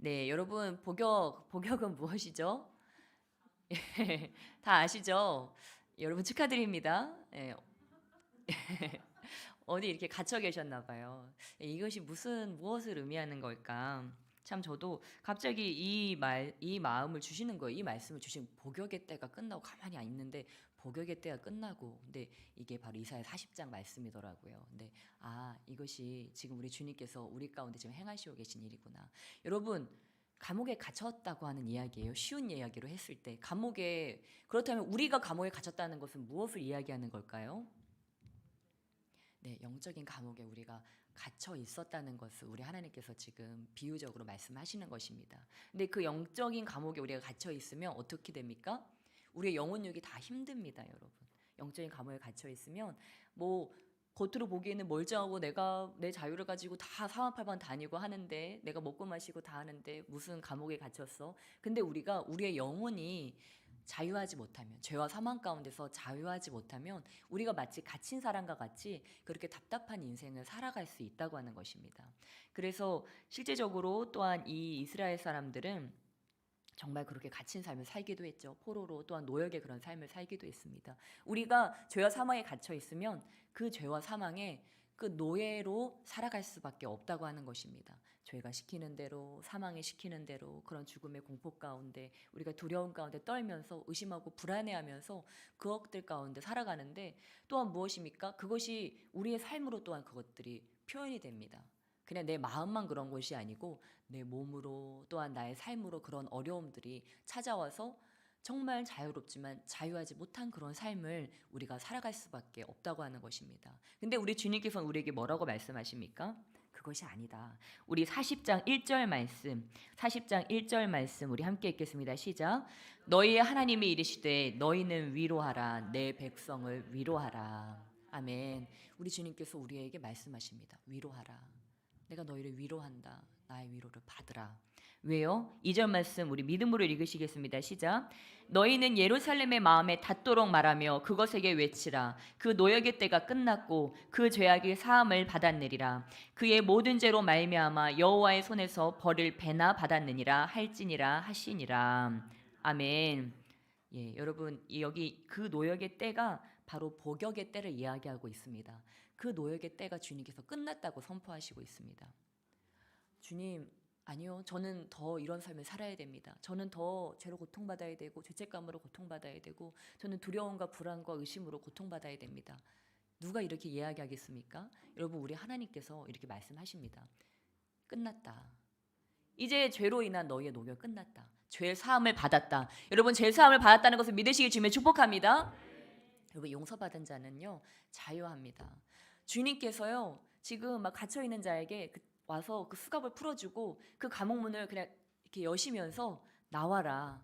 네, 여러분 복역은 무엇이죠? 다 아시죠? 여러분 축하드립니다. 예, 어디 이렇게 갇혀 계셨나 봐요. 이것이 무엇을 의미하는 걸까? 참 저도 갑자기 이 마음을 주시는 거예요. 이 말씀을 주신 복역의 때가 끝나고 가만히 안 있는데 복역의 때가 끝나고 근데 이게 바로 이사야 40장 말씀이더라고요. 근데 이것이 지금 우리 주님께서 우리 가운데 지금 행하시고 계신 일이구나. 여러분 감옥에 갇혔다고 하는 이야기예요. 쉬운 이야기로 했을 때 감옥에 그렇다면 우리가 감옥에 갇혔다는 것은 무엇을 이야기하는 걸까요? 네, 영적인 감옥에 우리가 갇혀 있었다는 것을 우리 하나님께서 지금 비유적으로 말씀하시는 것입니다. 근데 그 영적인 감옥에 우리가 갇혀 있으면 어떻게 됩니까? 우리의 영혼육이 다 힘듭니다, 여러분. 영적인 감옥에 갇혀 있으면 뭐 겉으로 보기에는 멀쩡하고 내가 내 자유를 가지고 다 사방팔방 다니고 하는데 내가 먹고 마시고 다 하는데 무슨 감옥에 갇혔어? 근데 우리의 영혼이 자유하지 못하면 죄와 사망 가운데서 자유하지 못하면 우리가 마치 갇힌 사람과 같이 그렇게 답답한 인생을 살아갈 수 있다고 하는 것입니다. 그래서 실제적으로 또한 이 이스라엘 사람들은 정말 그렇게 갇힌 삶을 살기도 했죠. 포로로 또한 노역의 그런 삶을 살기도 했습니다. 우리가 죄와 사망에 갇혀 있으면 그 죄와 사망에 그 노예로 살아갈 수밖에 없다고 하는 것입니다. 죄가 시키는 대로 사망이 시키는 대로 그런 죽음의 공포 가운데 우리가 두려움 가운데 떨면서 의심하고 불안해하면서 그것들 가운데 살아가는데 또한 무엇입니까? 그것이 우리의 삶으로 또한 그것들이 표현이 됩니다. 그냥 내 마음만 그런 것이 아니고 내 몸으로 또한 나의 삶으로 그런 어려움들이 찾아와서 정말 자유롭지만 자유하지 못한 그런 삶을 우리가 살아갈 수밖에 없다고 하는 것입니다. 근데 우리 주님께서는 우리에게 뭐라고 말씀하십니까? 그것이 아니다. 우리 40장 1절 말씀, 40장 1절 말씀 우리 함께 읽겠습니다. 시작. 너희의 하나님이 이르시되 너희는 위로하라 내 백성을 위로하라. 아멘. 우리 주님께서 우리에게 말씀하십니다. 위로하라. 내가 너희를 위로한다. 나의 위로를 받으라. 왜요? 2절 말씀 우리 믿음으로 읽으시겠습니다. 시작. 너희는 예루살렘의 마음에 닿도록 말하며 그것에게 외치라. 그 노역의 때가 끝났고 그 죄악이 사함을 받았느니라. 그의 모든 죄로 말미암아 여호와의 손에서 벌을 배나 받았느니라 할지니라 하시니라. 아멘. 예, 여러분 여기 그 노역의 때가 바로 복역의 때를 이야기하고 있습니다. 그 노역의 때가 주님께서 끝났다고 선포하시고 있습니다. 주님, 아니요. 저는 더 이런 삶을 살아야 됩니다. 저는 더 죄로 고통받아야 되고 죄책감으로 고통받아야 되고 저는 두려움과 불안과 의심으로 고통받아야 됩니다. 누가 이렇게 이야기하겠습니까? 여러분 우리 하나님께서 이렇게 말씀하십니다. 끝났다. 이제 죄로 인한 너희의 노역 끝났다. 죄 사함을 받았다. 여러분 죄 사함을 받았다는 것을 믿으시길 주님의 축복합니다. 여러분 용서받은 자는요 자유합니다. 주님께서요 지금 막 갇혀 있는 자에게 와서 그 수갑을 풀어주고 그 감옥 문을 그냥 이렇게 여시면서 나와라.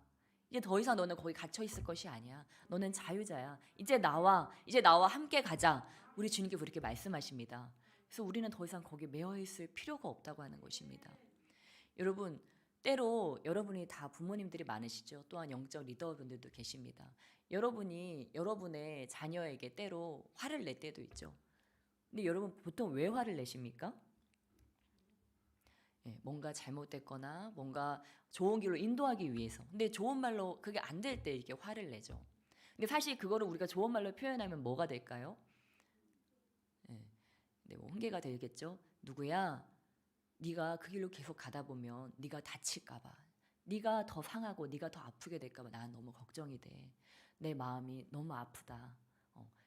이제 더 이상 너는 거기 갇혀 있을 것이 아니야. 너는 자유자야. 이제 나와 함께 가자. 우리 주님께서 그렇게 말씀하십니다. 그래서 우리는 더 이상 거기에 매여 있을 필요가 없다고 하는 것입니다. 여러분 때로 여러분이 다 부모님들이 많으시죠. 또한 영적 리더분들도 계십니다. 여러분이 여러분의 자녀에게 때로 화를 낼 때도 있죠. 근데 여러분 보통 왜 화를 내십니까? 뭔가 잘못됐거나 뭔가 좋은 길로 인도하기 위해서. 근데 좋은 말로 그게 안 될 때 이렇게 화를 내죠. 근데 사실 그거를 우리가 좋은 말로 표현하면 뭐가 될까요? 뭐 훈계가 되겠죠. 누구야? 네가 그 길로 계속 가다 보면 네가 다칠까봐, 네가 더 상하고 네가 더 아프게 될까봐 나는 너무 걱정이 돼. 내 마음이 너무 아프다.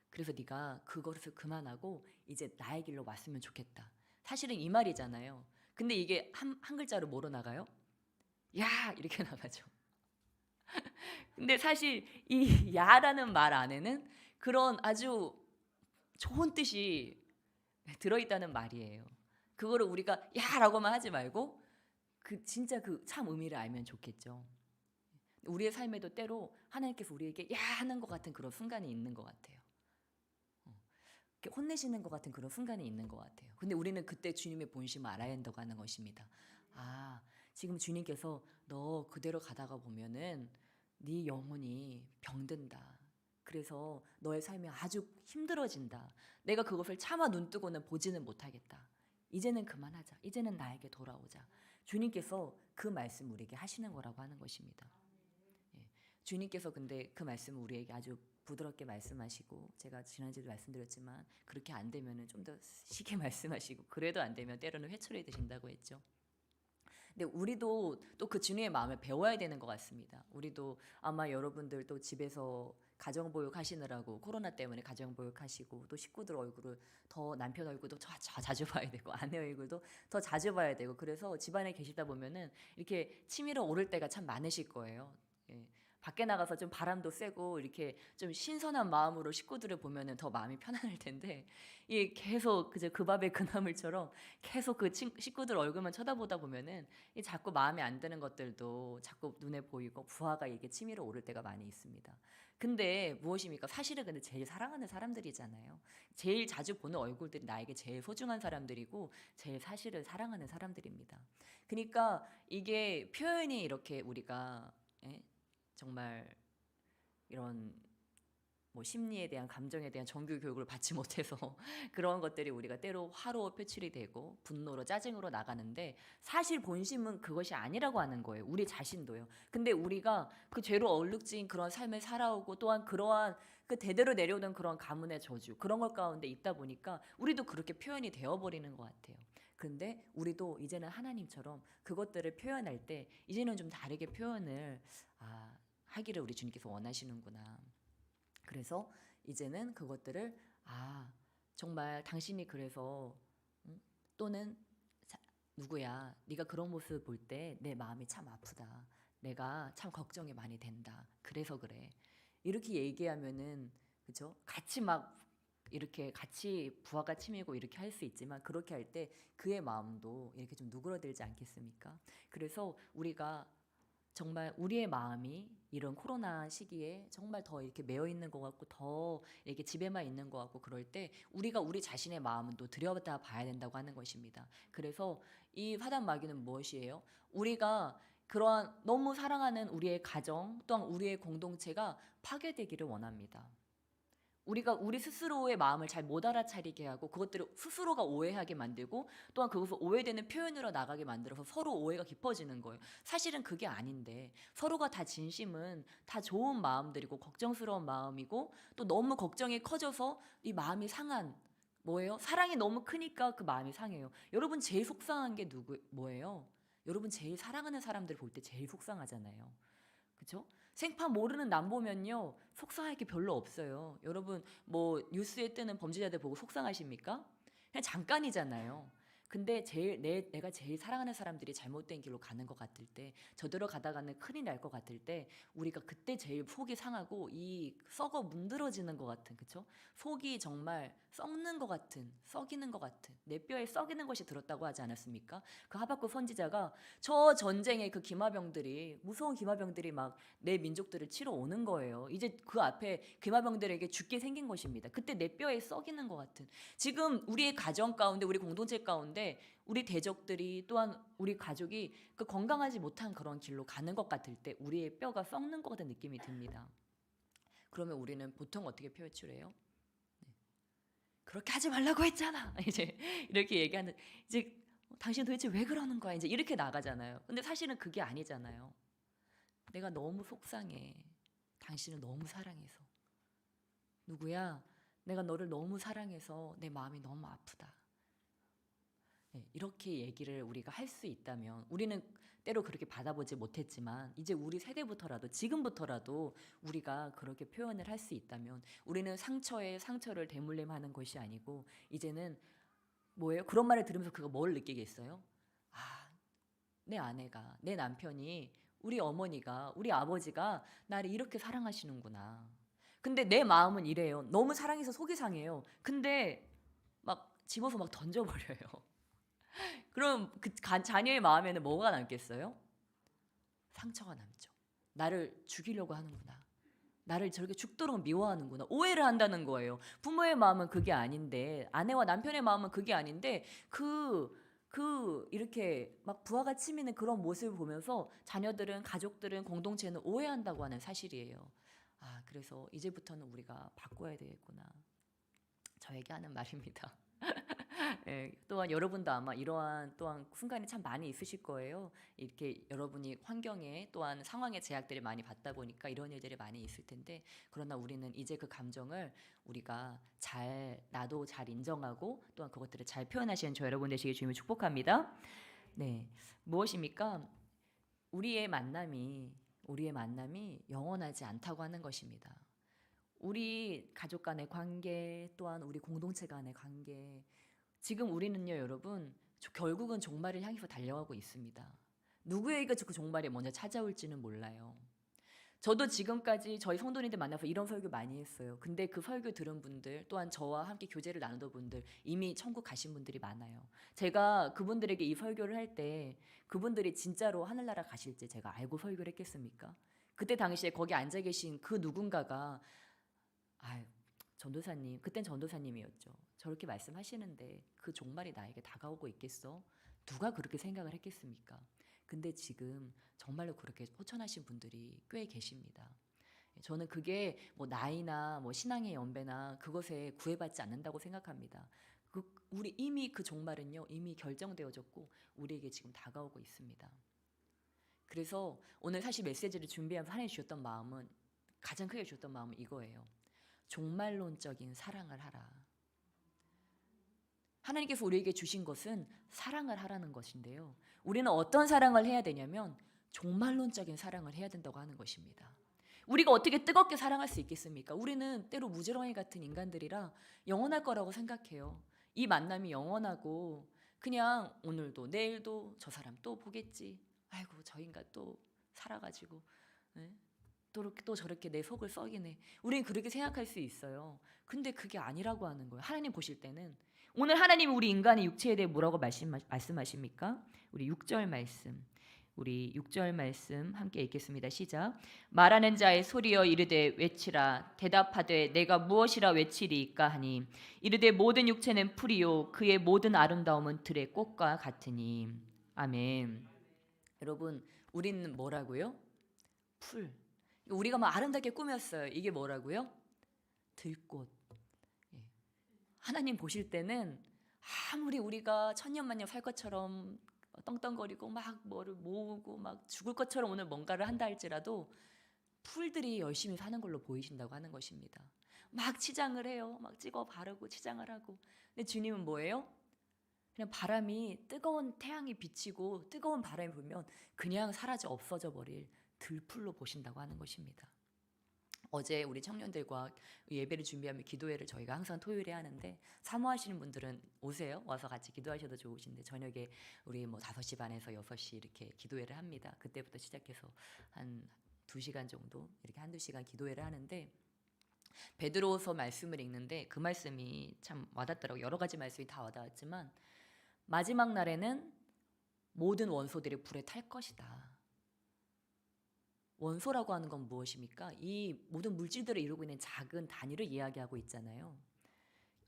그래서 네가 그것을 그만하고 이제 나의 길로 왔으면 좋겠다. 사실은 이 말이잖아요. 근데 이게 한 글자로 뭐로 나가요? 야 이렇게 나가죠. 근데 사실 이 야라는 말 안에는 그런 아주 좋은 뜻이 들어있다는 말이에요. 그거를 우리가 야라고만 하지 말고 그 진짜 그 참 의미를 알면 좋겠죠. 우리의 삶에도 때로 하나님께서 우리에게 야 하는 것 같은 그런 순간이 있는 것 같아요. 이렇게 혼내시는 것 같은 그런 순간이 있는 것 같아요. 근데 우리는 그때 주님의 본심을 알아야 한다고 하는 것입니다. 지금 주님께서 너 그대로 가다가 보면은 네 영혼이 병든다. 그래서 너의 삶이 아주 힘들어진다. 내가 그것을 차마 눈뜨고는 보지는 못하겠다. 이제는 그만하자. 이제는 나에게 돌아오자. 주님께서 그 말씀 우리에게 하시는 거라고 하는 것입니다. 예. 주님께서 근데 그 말씀을 우리에게 아주 부드럽게 말씀하시고, 제가 지난주에도 말씀드렸지만 그렇게 안 되면은 좀 더 시게 말씀하시고, 그래도 안 되면 때로는 회초리 드신다고 했죠. 근데 우리도 또 그 주님의 마음을 배워야 되는 것 같습니다. 우리도 아마 여러분들도 집에서 가정보육 하시느라고 코로나 때문에 가정보육 하시고, 또 식구들 얼굴을 더, 남편 얼굴도 자주 봐야 되고, 아내 얼굴도 더 자주 봐야 되고, 그래서 집안에 계시다 보면은 이렇게 치밀어 오를 때가 참 많으실 거예요. 예. 밖에 나가서 좀 바람도 쐬고 이렇게 좀 신선한 마음으로 식구들을 보면은 더 마음이 편안할 텐데, 이 계속 그저 그 밥에 그 나물처럼 계속 그 식구들 얼굴만 쳐다보다 보면은 이 자꾸 마음에 안 드는 것들도 자꾸 눈에 보이고 부하가 이게 치밀어 오를 때가 많이 있습니다. 근데 무엇입니까? 사실은 근데 제일 사랑하는 사람들이잖아요. 제일 자주 보는 얼굴들이 나에게 제일 소중한 사람들이고 제일 사실은 사랑하는 사람들입니다. 그러니까 이게 표현이 이렇게 우리가, 예? 정말 이런 뭐 심리에 대한, 감정에 대한 정규 교육을 받지 못해서 그런 것들이 우리가 때로 화로 표출이 되고 분노로, 짜증으로 나가는데, 사실 본심은 그것이 아니라고 하는 거예요. 우리 자신도요. 근데 우리가 그 죄로 얼룩진 그런 삶을 살아오고, 또한 그러한 그 대대로 내려오던 그런 가문의 저주, 그런 것 가운데 있다 보니까 우리도 그렇게 표현이 되어버리는 것 같아요. 근데 우리도 이제는 하나님처럼 그것들을 표현할 때 이제는 좀 다르게 표현을 하기를 우리 주님께서 원하시는구나. 그래서 이제는 그것들을, 정말 당신이 그래서, 또는 누구야, 네가 그런 모습 볼 때 내 마음이 참 아프다, 내가 참 걱정이 많이 된다, 그래서 그래, 이렇게 얘기하면은, 그죠? 같이 막 이렇게 같이 부하가 치밀고 이렇게 할 수 있지만, 그렇게 할 때 그의 마음도 이렇게 좀 누그러들지 않겠습니까? 그래서 우리가 정말 우리의 마음이 이런 코로나 시기에 정말 더 이렇게 매여 있는 것 같고, 더 이렇게 집에만 있는 것 같고, 그럴 때 우리가 우리 자신의 마음은 또 들여다 봐야 된다고 하는 것입니다. 그래서 이 화단 마귀는 무엇이에요? 우리가 그러한 너무 사랑하는 우리의 가정, 또한 우리의 공동체가 파괴되기를 원합니다. 우리가 우리 스스로의 마음을 잘 못 알아차리게 하고, 그것들을 스스로가 오해하게 만들고, 또한 그것을 오해되는 표현으로 나가게 만들어서 서로 오해가 깊어지는 거예요. 사실은 그게 아닌데, 서로가 다 진심은 다 좋은 마음들이고 걱정스러운 마음이고, 또 너무 걱정이 커져서 이 마음이 상한, 뭐예요? 사랑이 너무 크니까 그 마음이 상해요. 여러분 제일 속상한 게 뭐예요? 여러분 제일 사랑하는 사람들 볼 때 제일 속상하잖아요. 그죠? 생판 모르는 남 보면요 속상할 게 별로 없어요. 여러분 뭐 뉴스에 뜨는 범죄자들 보고 속상하십니까? 그냥 잠깐이잖아요. 근데 내가 제일 사랑하는 사람들이 잘못된 길로 가는 것 같을 때, 저대로 가다가는 큰일 날 것 같을 때, 우리가 그때 제일 속이 상하고 이 썩어 문드러지는 것 같은, 그쵸? 속이 정말 썩는 것 같은, 썩이는 것 같은, 내 뼈에 썩이는 것이 들었다고 하지 않았습니까? 그 하박국 선지자가 저 전쟁에 그 기마병들이, 무서운 기마병들이 막 내 민족들을 치러 오는 거예요. 이제 그 앞에 기마병들에게 죽게 생긴 것입니다. 그때 내 뼈에 썩이는 것 같은, 지금 우리의 가정 가운데, 우리 공동체 가운데 우리 대적들이, 또한 우리 가족이 그 건강하지 못한 그런 길로 가는 것 같을 때 우리의 뼈가 썩는 것 같은 느낌이 듭니다. 그러면 우리는 보통 어떻게 표출해요? 그렇게 하지 말라고 했잖아. 이제 이렇게 얘기하는, 이제 당신 도대체 왜 그러는 거야? 이제 이렇게 나가잖아요. 근데 사실은 그게 아니잖아요. 내가 너무 속상해. 당신을 너무 사랑해서. 누구야? 내가 너를 너무 사랑해서 내 마음이 너무 아프다. 네, 이렇게 얘기를 우리가 할 수 있다면, 우리는 때로 그렇게 받아보지 못했지만 이제 우리 세대부터라도, 지금부터라도 우리가 그렇게 표현을 할 수 있다면, 우리는 상처에 상처를 대물림하는 것이 아니고, 이제는 뭐예요? 그런 말을 들으면서 그가 뭘 느끼겠어요? 내 아내가, 내 남편이, 우리 어머니가, 우리 아버지가 나를 이렇게 사랑하시는구나. 근데 내 마음은 이래요. 너무 사랑해서 속이 상해요. 근데 막 집어서 막 던져버려요. 그럼 그 자녀의 마음에는 뭐가 남겠어요? 상처가 남죠. 나를 죽이려고 하는구나. 나를 저렇게 죽도록 미워하는구나. 오해를 한다는 거예요. 부모의 마음은 그게 아닌데, 아내와 남편의 마음은 그게 아닌데, 이렇게 막 부하가 치미는 그런 모습을 보면서 자녀들은, 가족들은, 공동체는 오해한다고 하는 사실이에요. 그래서 이제부터는 우리가 바꿔야 되겠구나. 저에게 하는 말입니다. 예, 또한 여러분도 아마 이러한 또한 순간이 참 많이 있으실 거예요. 이렇게 여러분이 환경에 또한 상황의 제약들을 많이 받다 보니까 이런 일들이 많이 있을 텐데, 그러나 우리는 이제 그 감정을 우리가 나도 잘 인정하고 또한 그것들을 잘 표현하시는 저 여러분 되시길 주님을 축복합니다. 네, 무엇입니까? 우리의 만남이 영원하지 않다고 하는 것입니다. 우리 가족 간의 관계 또한 우리 공동체 간의 관계, 지금 우리는요 여러분 결국은 종말을 향해서 달려가고 있습니다. 누구에게 그 종말이 먼저 찾아올지는 몰라요. 저도 지금까지 저희 성도님들 만나서 이런 설교 많이 했어요. 근데 그 설교 들은 분들 또한 저와 함께 교제를 나누던 분들 이미 천국 가신 분들이 많아요. 제가 그분들에게 이 설교를 할 때 그분들이 진짜로 하늘나라 가실지 제가 알고 설교를 했겠습니까? 그때 당시에 거기 앉아 계신 그 누군가가 아유, 전도사님, 그땐 전도사님이었죠. 저렇게 말씀하시는데 그 종말이 나에게 다가오고 있겠어? 누가 그렇게 생각을 했겠습니까? 근데 지금 정말로 그렇게 호천하신 분들이 꽤 계십니다. 저는 그게 뭐 나이나 뭐 신앙의 연배나 그것에 구애받지 않는다고 생각합니다. 우리 이미 그 종말은요 이미 결정되어졌고 우리에게 지금 다가오고 있습니다. 그래서 오늘 사실 메시지를 준비하면서 하나님 주셨던 마음은, 가장 크게 주셨던 마음은 이거예요. 종말론적인 사랑을 하라. 하나님께서 우리에게 주신 것은 사랑을 하라는 것인데요. 우리는 어떤 사랑을 해야 되냐면 종말론적인 사랑을 해야 된다고 하는 것입니다. 우리가 어떻게 뜨겁게 사랑할 수 있겠습니까? 우리는 때로 무지렁이 같은 인간들이라 영원할 거라고 생각해요. 이 만남이 영원하고 그냥 오늘도 내일도 저 사람 또 보겠지. 아이고 저 인간 또 살아가지고 또 저렇게 내 속을 썩이네. 우리는 그렇게 생각할 수 있어요. 근데 그게 아니라고 하는 거예요. 하나님 보실 때는 오늘 하나님이 우리 인간의 육체에 대해 뭐라고 말씀하십니까? 우리 6절 말씀. 우리 6절 말씀 함께 읽겠습니다. 시작. 말하는 자의 소리여 이르되 외치라. 대답하되 내가 무엇이라 외치리이까 하니 이르되 모든 육체는 풀이요 그의 모든 아름다움은 들의 꽃과 같으니. 아멘. 여러분 우리는 뭐라고요? 풀. 우리가 막 아름답게 꾸몄어요. 이게 뭐라고요? 들꽃. 예. 하나님 보실 때는 아무리 우리가 천년만년 살 것처럼 떵떵거리고 막 뭐를 모으고 막 죽을 것처럼 오늘 뭔가를 한다 할지라도 풀들이 열심히 사는 걸로 보이신다고 하는 것입니다. 막 치장을 해요. 막 찍어 바르고 치장을 하고. 근데 주님은 뭐예요? 그냥 바람이 뜨거운 태양이 비치고 뜨거운 바람이 불면 그냥 사라져 없어져 버릴 들풀로 보신다고 하는 것입니다. 어제 우리 청년들과 예배를 준비하며 기도회를 저희가 항상 토요일에 하는데 사모하시는 분들은 오세요. 와서 같이 기도하셔도 좋으신데 저녁에 우리 뭐 5시 반에서 6시 이렇게 기도회를 합니다. 그때부터 시작해서 한 2시간 정도 이렇게 한두 시간 기도회를 하는데 베드로서 말씀을 읽는데 그 말씀이 참 와닿더라고요. 여러 가지 말씀이 다 와닿았지만 마지막 날에는 모든 원소들이 불에 탈 것이다. 원소라고 하는 건 무엇입니까? 이 모든 물질들을 이루고 있는 작은 단위를 이야기하고 있잖아요.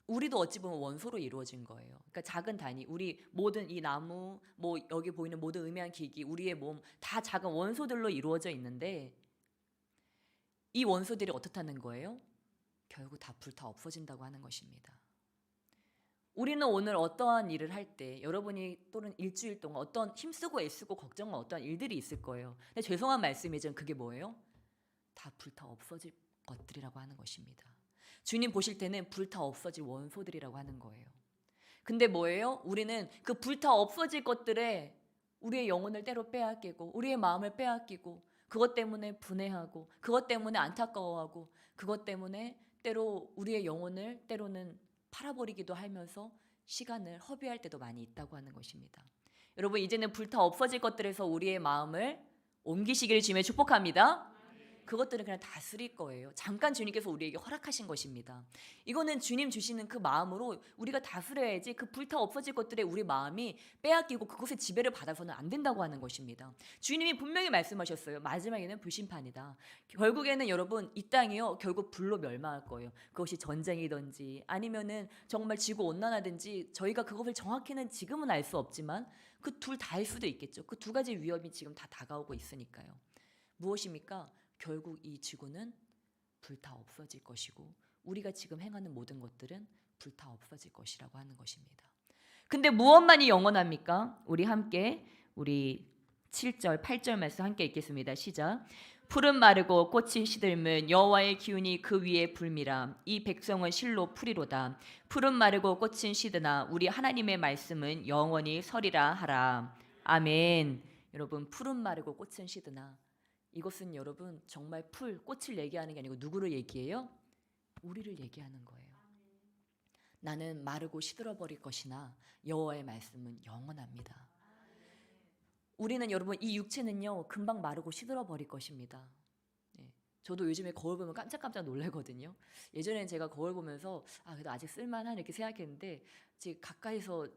우리도 어찌 보면 원소로 이루어진 거예요. 그러니까 작은 단위, 우리 모든 이 나무, 뭐 여기 보이는 모든 음향 기기, 우리의 몸 다 작은 원소들로 이루어져 있는데 이 원소들이 어떻다는 거예요? 결국 다 불타 없어진다고 하는 것입니다. 우리는 오늘 어떠한 일을 할 때 여러분이 또는 일주일 동안 어떤 힘쓰고 애쓰고 걱정한 어떠한 일들이 있을 거예요. 근데 죄송한 말씀이지만 그게 뭐예요? 다 불타 없어질 것들이라고 하는 것입니다. 주님 보실 때는 불타 없어질 원소들이라고 하는 거예요. 근데 뭐예요? 우리는 그 불타 없어질 것들에 우리의 영혼을 때로 빼앗기고 우리의 마음을 빼앗기고 그것 때문에 분해하고 그것 때문에 안타까워하고 그것 때문에 때로 우리의 영혼을 때로는 팔아버리기도 하면서 시간을 허비할 때도 많이 있다고 하는 것입니다. 여러분 이제는 불타 없어질 것들에서 우리의 마음을 옮기시기를 주님의 축복합니다. 그것들은 그냥 다스릴 거예요. 잠깐 주님께서 우리에게 허락하신 것입니다. 이거는 주님 주시는 그 마음으로 우리가 다스려야지 그 불타 없어질 것들에 우리 마음이 빼앗기고 그것의 지배를 받아서는 안 된다고 하는 것입니다. 주님이 분명히 말씀하셨어요. 마지막에는 불심판이다. 결국에는 여러분 이 땅이요 결국 불로 멸망할 거예요. 그것이 전쟁이든지 아니면은 정말 지구 온난화든지 저희가 그것을 정확히는 지금은 알 수 없지만 그 둘 다일 수도 있겠죠. 그 두 가지 위험이 지금 다 다가오고 있으니까요. 무엇입니까? 결국 이 지구는 불타 없어질 것이고 우리가 지금 행하는 모든 것들은 불타 없어질 것이라고 하는 것입니다. 근데 무엇만이 영원합니까? 우리 함께 우리 7절, 8절 말씀 함께 읽겠습니다. 시작. 풀은 마르고 꽃이 시들면 여호와의 기운이 그 위에 불미라. 이 백성은 실로 풀이로다. 풀은 마르고 꽃은 시드나 우리 하나님의 말씀은 영원히 서리라 하라. 아멘. 여러분, 풀은 마르고 꽃은 시드나, 이것은 여러분 정말 꽃을 얘기하는 게 아니고 누구를 얘기해요? 우리를 얘기하는 거예요. 나는 마르고 시들어 버릴 것이나 여호와의 말씀은 영원합니다. 우리는 여러분 이 육체는요 금방 마르고 시들어 버릴 것입니다. 예. 저도 요즘에 거울 보면 깜짝깜짝 놀라거든요. 예전에는 제가 거울 보면서 그래도 아직 쓸만한 이렇게 생각했는데 지금 가까이서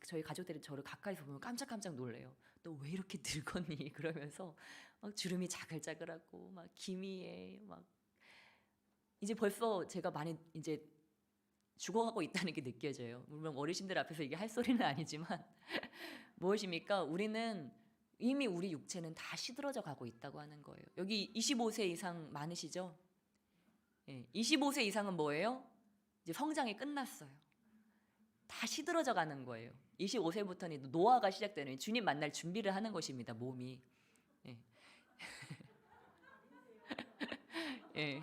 저희 가족들이 저를 가까이서 보면 깜짝깜짝 놀래요. 너 왜 이렇게 늙었니? 그러면서 막 주름이 자글자글하고 막 기미에 막 이제 벌써 제가 많이 이제 죽어가고 있다는 게 느껴져요. 물론 어르신들 앞에서 이게 할 소리는 아니지만 무엇입니까? 우리는 이미 우리 육체는 다 시들어져 가고 있다고 하는 거예요. 여기 25세 이상 많으시죠? 예, 25세 이상은 뭐예요? 이제 성장이 끝났어요. 다 시들어져 가는 거예요. 25세부터는 노화가 시작되는, 주님 만날 준비를 하는 것입니다. 몸이. 예. 예.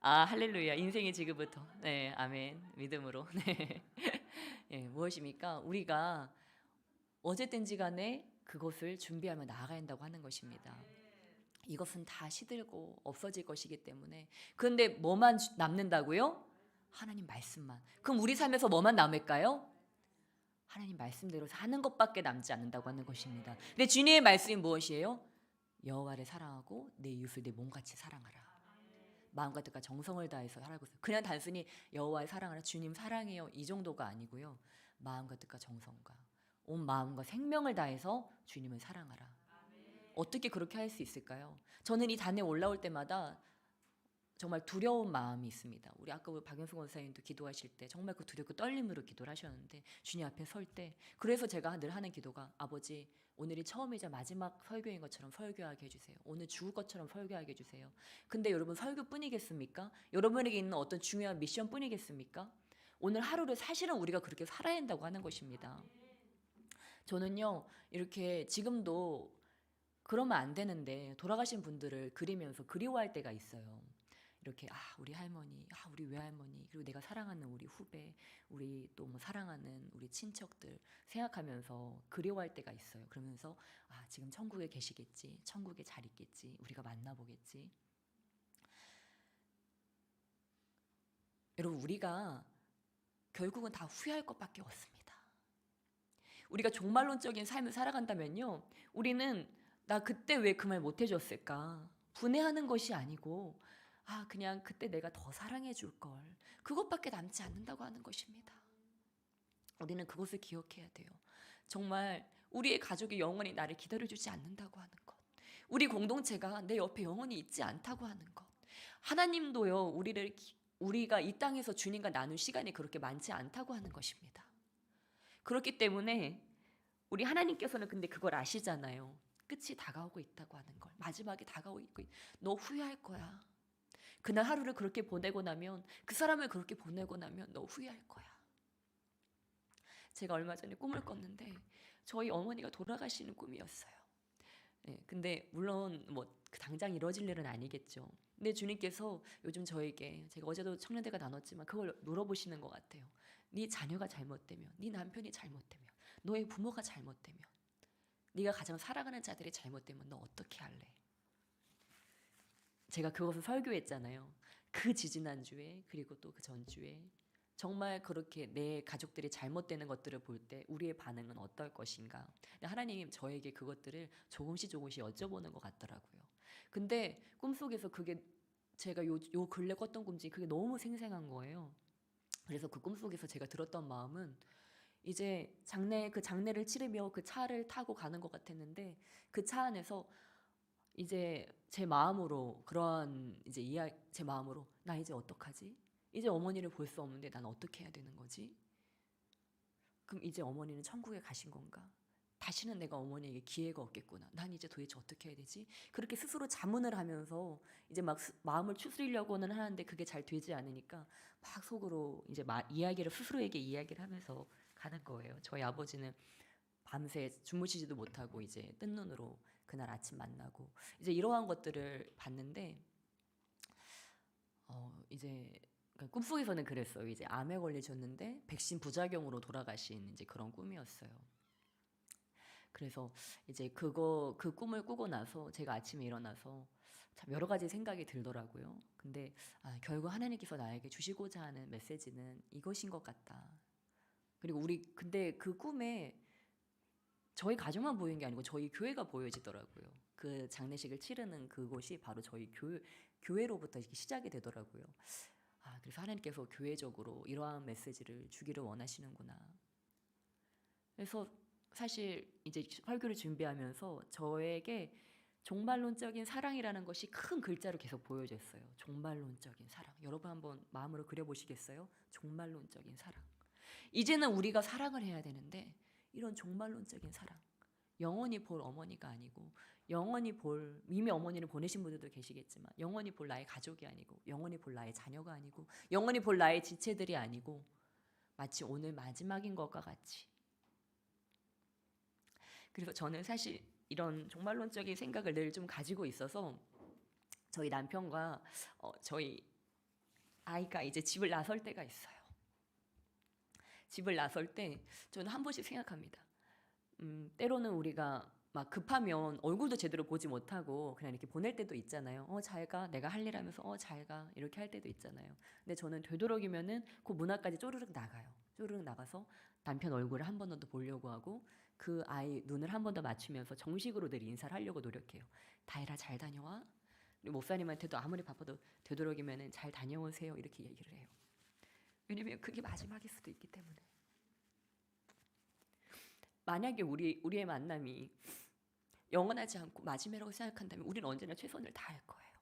할렐루야. 인생이 지금부터. 네, 아멘. 믿음으로. 네. 예, 무엇입니까? 우리가 어쨌든지 간에 그것을 준비하며 나아가야 한다고 하는 것입니다. 이것은 다 시들고 없어질 것이기 때문에. 그런데 뭐만 남는다고요? 하나님 말씀만. 그럼 우리 삶에서 뭐만 남을까요? 하나님 말씀대로 사는 것밖에 남지 않는다고 하는 것입니다. 근데 주님의 말씀이 무엇이에요? 여호와를 사랑하고 내 이웃을 내 몸같이 사랑하라. 마음과 뜻과 정성을 다해서 하라고 했어요. 그냥 단순히 여호와의 사랑하라, 주님 사랑해요, 이 정도가 아니고요. 마음과 뜻과 정성과 온 마음과 생명을 다해서 주님을 사랑하라. 어떻게 그렇게 할 수 있을까요? 저는 이 단에 올라올 때마다 정말 두려운 마음이 있습니다. 우리 아까 우리 박영숙 원사님도 기도하실 때 정말 그 두렵고 떨림으로 기도를 하셨는데, 주님 앞에 설 때 그래서 제가 늘 하는 기도가, 아버지 오늘이 처음이자 마지막 설교인 것처럼 설교하게 해주세요. 오늘 죽을 것처럼 설교하게 해주세요. 근데 여러분 설교뿐이겠습니까? 여러분에게 있는 어떤 중요한 미션뿐이겠습니까? 오늘 하루를 사실은 우리가 그렇게 살아야 한다고 하는 것입니다. 저는요 이렇게 지금도 그러면 안 되는데 돌아가신 분들을 그리면서 그리워할 때가 있어요. 이렇게 우리 할머니, 우리 외할머니, 그리고 내가 사랑하는 우리 후배, 우리 또 뭐 사랑하는 우리 친척들 생각하면서 그리워할 때가 있어요. 그러면서 지금 천국에 계시겠지, 천국에 잘 있겠지, 우리가 만나보겠지. 여러분, 우리가 결국은 다 후회할 것밖에 없습니다. 우리가 종말론적인 삶을 살아간다면요, 우리는 나 그때 왜 그 말 못 해줬을까? 분해하는 것이 아니고 그냥 그때 내가 더 사랑해 줄 걸, 그것밖에 남지 않는다고 하는 것입니다. 우리는 그것을 기억해야 돼요. 정말 우리의 가족이 영원히 나를 기다려주지 않는다고 하는 것, 우리 공동체가 내 옆에 영원히 있지 않다고 하는 것, 하나님도요 우리가 이 땅에서 주님과 나눌 시간이 그렇게 많지 않다고 하는 것입니다. 그렇기 때문에 우리 하나님께서는 근데 그걸 아시잖아요. 끝이 다가오고 있다고 하는 걸, 마지막이 다가오고 있고, 너 후회할 거야. 그날 하루를 그렇게 보내고 나면, 그 사람을 그렇게 보내고 나면 너 후회할 거야. 제가 얼마 전에 꿈을 꿨는데 저희 어머니가 돌아가시는 꿈이었어요. 근데 물론 뭐 당장 이루어질 일은 아니겠죠. 근데 주님께서 요즘 저에게, 제가 어제도 청년대가 나눴지만 그걸 물어보시는 것 같아요. 네 자녀가 잘못되면, 네 남편이 잘못되면, 너의 부모가 잘못되면, 네가 가장 사랑하는 자들이 잘못되면 너 어떻게 할래? 제가 그것을 설교했잖아요. 그 지지난주에, 그리고 또 그 전주에. 정말 그렇게 내 가족들이 잘못되는 것들을 볼 때 우리의 반응은 어떨 것인가. 근데 하나님이 저에게 그것들을 조금씩 여쭤보는 것 같더라고요. 근데 꿈속에서 그게, 제가 요 근래 꿨던 꿈 중에 그게 너무 생생한 거예요. 그래서 그 꿈속에서 제가 들었던 마음은, 이제 그 장례를 치르며 그 차를 타고 가는 것 같았는데, 그 차 안에서 이제 제 마음으로 제 마음으로, 나 이제 어떡하지? 이제 어머니를 볼 수 없는데 난 어떻게 해야 되는 거지? 그럼 이제 어머니는 천국에 가신 건가? 다시는 내가 어머니에게 기회가 없겠구나. 난 이제 도대체 어떻게 해야 되지? 그렇게 스스로 자문을 하면서 이제 막 마음을 추스리려고는 하는데 그게 잘 되지 않으니까 막 속으로 이제 이야기를 스스로에게 이야기를 하면서 가는 거예요. 저희 아버지는 밤새 주무시지도 못하고 이제 뜬 눈으로 그날 아침 만나고 이제 이러한 것들을 봤는데 이제 그러니까 꿈속에서는 그랬어요. 이제 암에 걸리셨는데 백신 부작용으로 돌아가신 이제 그런 꿈이었어요. 그래서 이제 그 꿈을 꾸고 나서 제가 아침에 일어나서 참 여러 가지 생각이 들더라고요. 근데 결국 하나님께서 나에게 주시고자 하는 메시지는 이것인 것 같다. 그리고 근데 그 꿈에 저희 가족만 보이는 게 아니고 저희 교회가 보여지더라고요. 그 장례식을 치르는 그곳이 바로 저희 교회로부터 이렇게 시작이 되더라고요. 그래서 하나님께서 교회적으로 이러한 메시지를 주기를 원하시는구나. 그래서 사실 이제 설교를 준비하면서 저에게 종말론적인 사랑이라는 것이 큰 글자로 계속 보여졌어요. 종말론적인 사랑. 여러분 한번 마음으로 그려보시겠어요? 종말론적인 사랑. 이제는 우리가 사랑을 해야 되는데 이런 종말론적인 사랑. 영원히 볼 어머니가 아니고 영원히 볼 이미 어머니를 보내신 분들도 계시겠지만 영원히 볼 나의 가족이 아니고 영원히 볼 나의 자녀가 아니고 영원히 볼 나의 지체들이 아니고 마치 오늘 마지막인 것과 같이. 그래서 저는 사실 이런 종말론적인 생각을 늘 좀 가지고 있어서 저희 남편과 저희 아이가 이제 집을 나설 때가 있어요. 집을 나설 때 저는 한 번씩 생각합니다. 때로는 우리가 막 급하면 얼굴도 제대로 보지 못하고 그냥 이렇게 보낼 때도 있잖아요. 잘 가. 내가 할 일 하면서 잘 가. 이렇게 할 때도 있잖아요. 근데 저는 되도록이면은 그 문 앞까지 쪼르륵 나가요. 쪼르륵 나가서 남편 얼굴을 한 번 더 보려고 하고 그 아이 눈을 한 번 더 맞추면서 정식으로 늘 인사를 하려고 노력해요. 다혜라 잘 다녀와. 그리고 목사님한테도 아무리 바빠도 되도록이면은 잘 다녀오세요. 이렇게 얘기를 해요. 왜냐면 그게 마지막일 수도 있기 때문에. 만약에 우리의 만남이 영원하지 않고 마지막이라고 생각한다면 우리는 언제나 최선을 다할 거예요.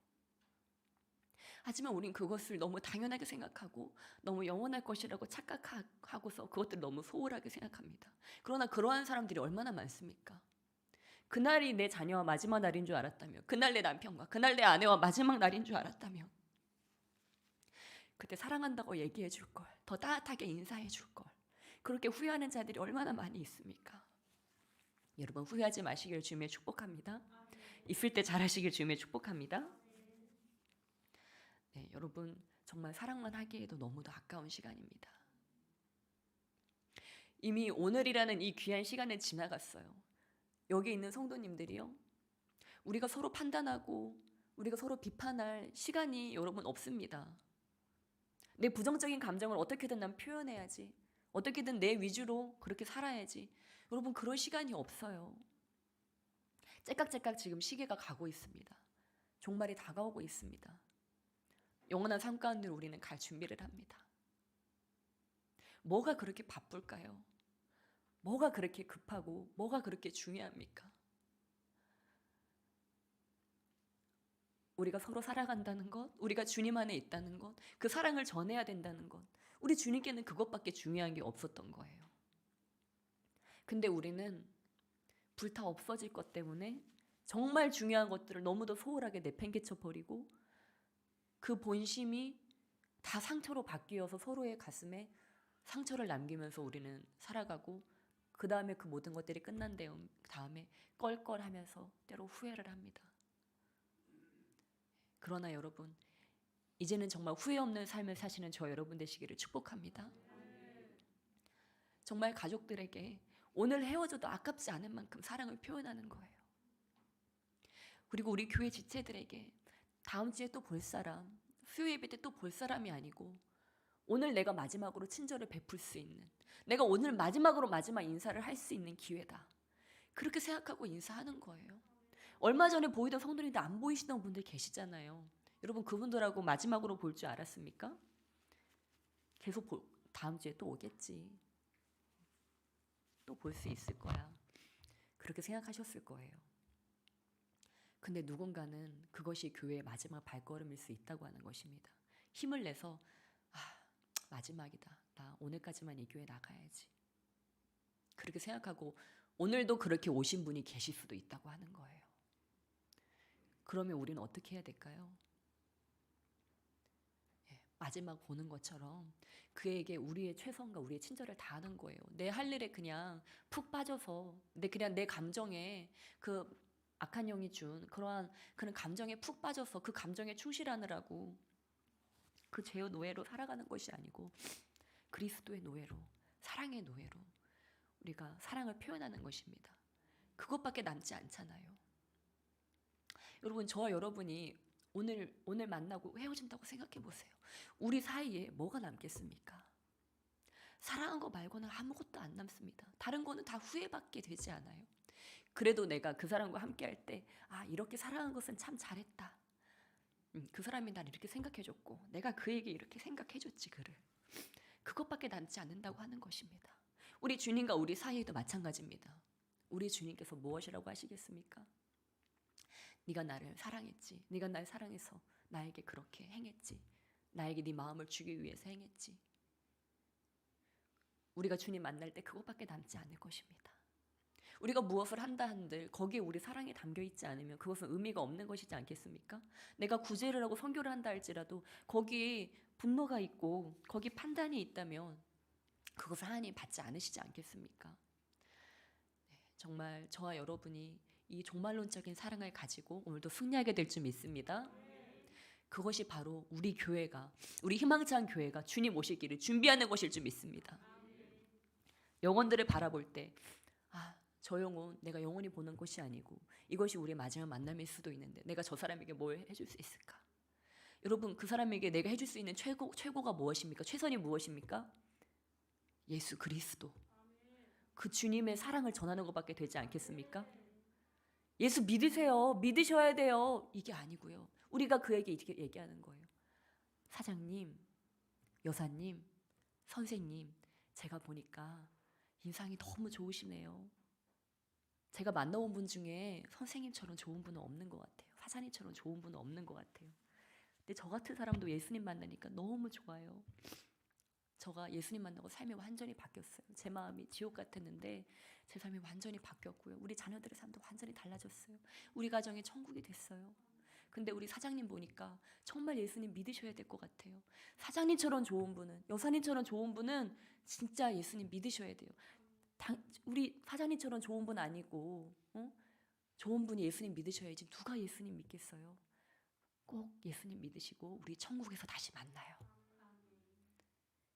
하지만 우린 그것을 너무 당연하게 생각하고 너무 영원할 것이라고 착각하고서 그것들을 너무 소홀하게 생각합니다. 그러나 그러한 사람들이 얼마나 많습니까? 그날이 내 자녀와 마지막 날인 줄 알았다면, 그날 내 남편과 그날 내 아내와 마지막 날인 줄 알았다면 그때 사랑한다고 얘기해 줄 걸, 더 따뜻하게 인사해 줄 걸. 그렇게 후회하는 자들이 얼마나 많이 있습니까? 여러분 후회하지 마시길 주님의 축복합니다. 있을 때 잘하시길 주님의 축복합니다. 네, 여러분 정말 사랑만 하기에도 너무도 아까운 시간입니다. 이미 오늘이라는 이 귀한 시간은 지나갔어요. 여기 있는 성도님들이요, 우리가 서로 판단하고 우리가 서로 비판할 시간이 여러분 없습니다. 내 부정적인 감정을 어떻게든 난 표현해야지, 어떻게든 내 위주로 그렇게 살아야지. 여러분 그럴 시간이 없어요. 째깍째깍 지금 시계가 가고 있습니다. 종말이 다가오고 있습니다. 영원한 삶 가운데 우리는 갈 준비를 합니다. 뭐가 그렇게 바쁠까요? 뭐가 그렇게 급하고 뭐가 그렇게 중요합니까? 우리가 서로 살아간다는 것, 우리가 주님 안에 있다는 것, 그 사랑을 전해야 된다는 것, 우리 주님께는 그것밖에 중요한 게 없었던 거예요. 근데 우리는 불타 없어질 것 때문에 정말 중요한 것들을 너무도 소홀하게 내팽개쳐 버리고 그 본심이 다 상처로 바뀌어서 서로의 가슴에 상처를 남기면서 우리는 살아가고, 그 다음에 그 모든 것들이 끝난 다음에 껄껄하면서 때로 후회를 합니다. 그러나 여러분, 이제는 정말 후회 없는 삶을 사시는 저 여러분 되시기를 축복합니다. 정말 가족들에게 오늘 헤어져도 아깝지 않은 만큼 사랑을 표현하는 거예요. 그리고 우리 교회 지체들에게 다음 주에 또 볼 사람, 수요 예배 때 또 볼 사람이 아니고 오늘 내가 마지막으로 친절을 베풀 수 있는, 내가 오늘 마지막 인사를 할 수 있는 기회다. 그렇게 생각하고 인사하는 거예요. 얼마 전에 보이던 성도님들 안 보이시던 분들 계시잖아요. 여러분 그분들하고 마지막으로 볼 줄 알았습니까? 계속 다음 주에 또 오겠지. 또 볼 수 있을 거야. 그렇게 생각하셨을 거예요. 근데 누군가는 그것이 교회의 마지막 발걸음일 수 있다고 하는 것입니다. 힘을 내서 마지막이다. 나 오늘까지만 이 교회 나가야지. 그렇게 생각하고 오늘도 그렇게 오신 분이 계실 수도 있다고 하는 거예요. 그러면 우리는 어떻게 해야 될까요? 마지막 보는 것처럼 그에게 우리의 최선과 우리의 친절을 다하는 거예요. 내 할 일에 그냥 푹 빠져서 그냥 내 감정에 그 악한 영이 준 그러한 그런 감정에 푹 빠져서 그 감정에 충실하느라고 그 죄의 노예로 살아가는 것이 아니고 그리스도의 노예로, 사랑의 노예로 우리가 사랑을 표현하는 것입니다. 그것밖에 남지 않잖아요. 여러분, 저와 여러분이 오늘 만나고 헤어진다고 생각해 보세요. 우리 사이에 뭐가 남겠습니까? 사랑한 거 말고는 아무것도 안 남습니다. 다른 거는 다 후회밖에 되지 않아요. 그래도 내가 그 사람과 함께 할 때, 이렇게 사랑한 것은 참 잘했다. 그 사람이 날 이렇게 생각해줬고, 내가 그에게 이렇게 생각해줬지, 그를. 그것밖에 남지 않는다고 하는 것입니다. 우리 주님과 우리 사이에도 마찬가지입니다. 우리 주님께서 무엇이라고 하시겠습니까? 네가 나를 사랑했지. 네가 날 사랑해서 나에게 그렇게 행했지. 나에게 네 마음을 주기 위해서 행했지. 우리가 주님 만날 때 그것밖에 남지 않을 것입니다. 우리가 무엇을 한다 한들 거기에 우리 사랑이 담겨 있지 않으면 그것은 의미가 없는 것이지 않겠습니까? 내가 구제를 하고 선교를 한다 할지라도 거기에 분노가 있고 거기 판단이 있다면 그것을 하나님 받지 않으시지 않겠습니까? 정말 저와 여러분이 이 종말론적인 사랑을 가지고 오늘도 승리하게 될 줄 믿습니다. 그것이 바로 우리 교회가, 우리 희망찬 교회가 주님 오시기를 준비하는 것일 줄 믿습니다. 영혼들을 바라볼 때 저 영혼 내가 영원히 보는 것이 아니고 이것이 우리의 마지막 만남일 수도 있는데 내가 저 사람에게 뭘 해줄 수 있을까? 여러분, 그 사람에게 내가 해줄 수 있는 최고가 무엇입니까? 최선이 무엇입니까? 예수 그리스도, 그 주님의 사랑을 전하는 것밖에 되지 않겠습니까? 예수 믿으세요. 믿으셔야 돼요. 이게 아니고요. 우리가 그에게 이렇게 얘기하는 거예요. 사장님, 여사님, 선생님, 제가 보니까 인상이 너무 좋으시네요. 제가 만나본 분 중에 선생님처럼 좋은 분은 없는 것 같아요. 사장님처럼 좋은 분은 없는 것 같아요. 근데 저 같은 사람도 예수님 만나니까 너무 좋아요. 제가 예수님 만나고 삶이 완전히 바뀌었어요. 제 마음이 지옥 같았는데 제 삶이 완전히 바뀌었고요. 우리 자녀들의 삶도 완전히 달라졌어요. 우리 가정이 천국이 됐어요. 근데 우리 사장님 보니까 정말 예수님 믿으셔야 될 것 같아요. 사장님처럼 좋은 분은, 여사님처럼 좋은 분은 진짜 예수님 믿으셔야 돼요. 우리 사장님처럼 좋은 분 아니고 좋은 분이 예수님 믿으셔야지 누가 예수님 믿겠어요? 꼭 예수님 믿으시고 우리 천국에서 다시 만나요.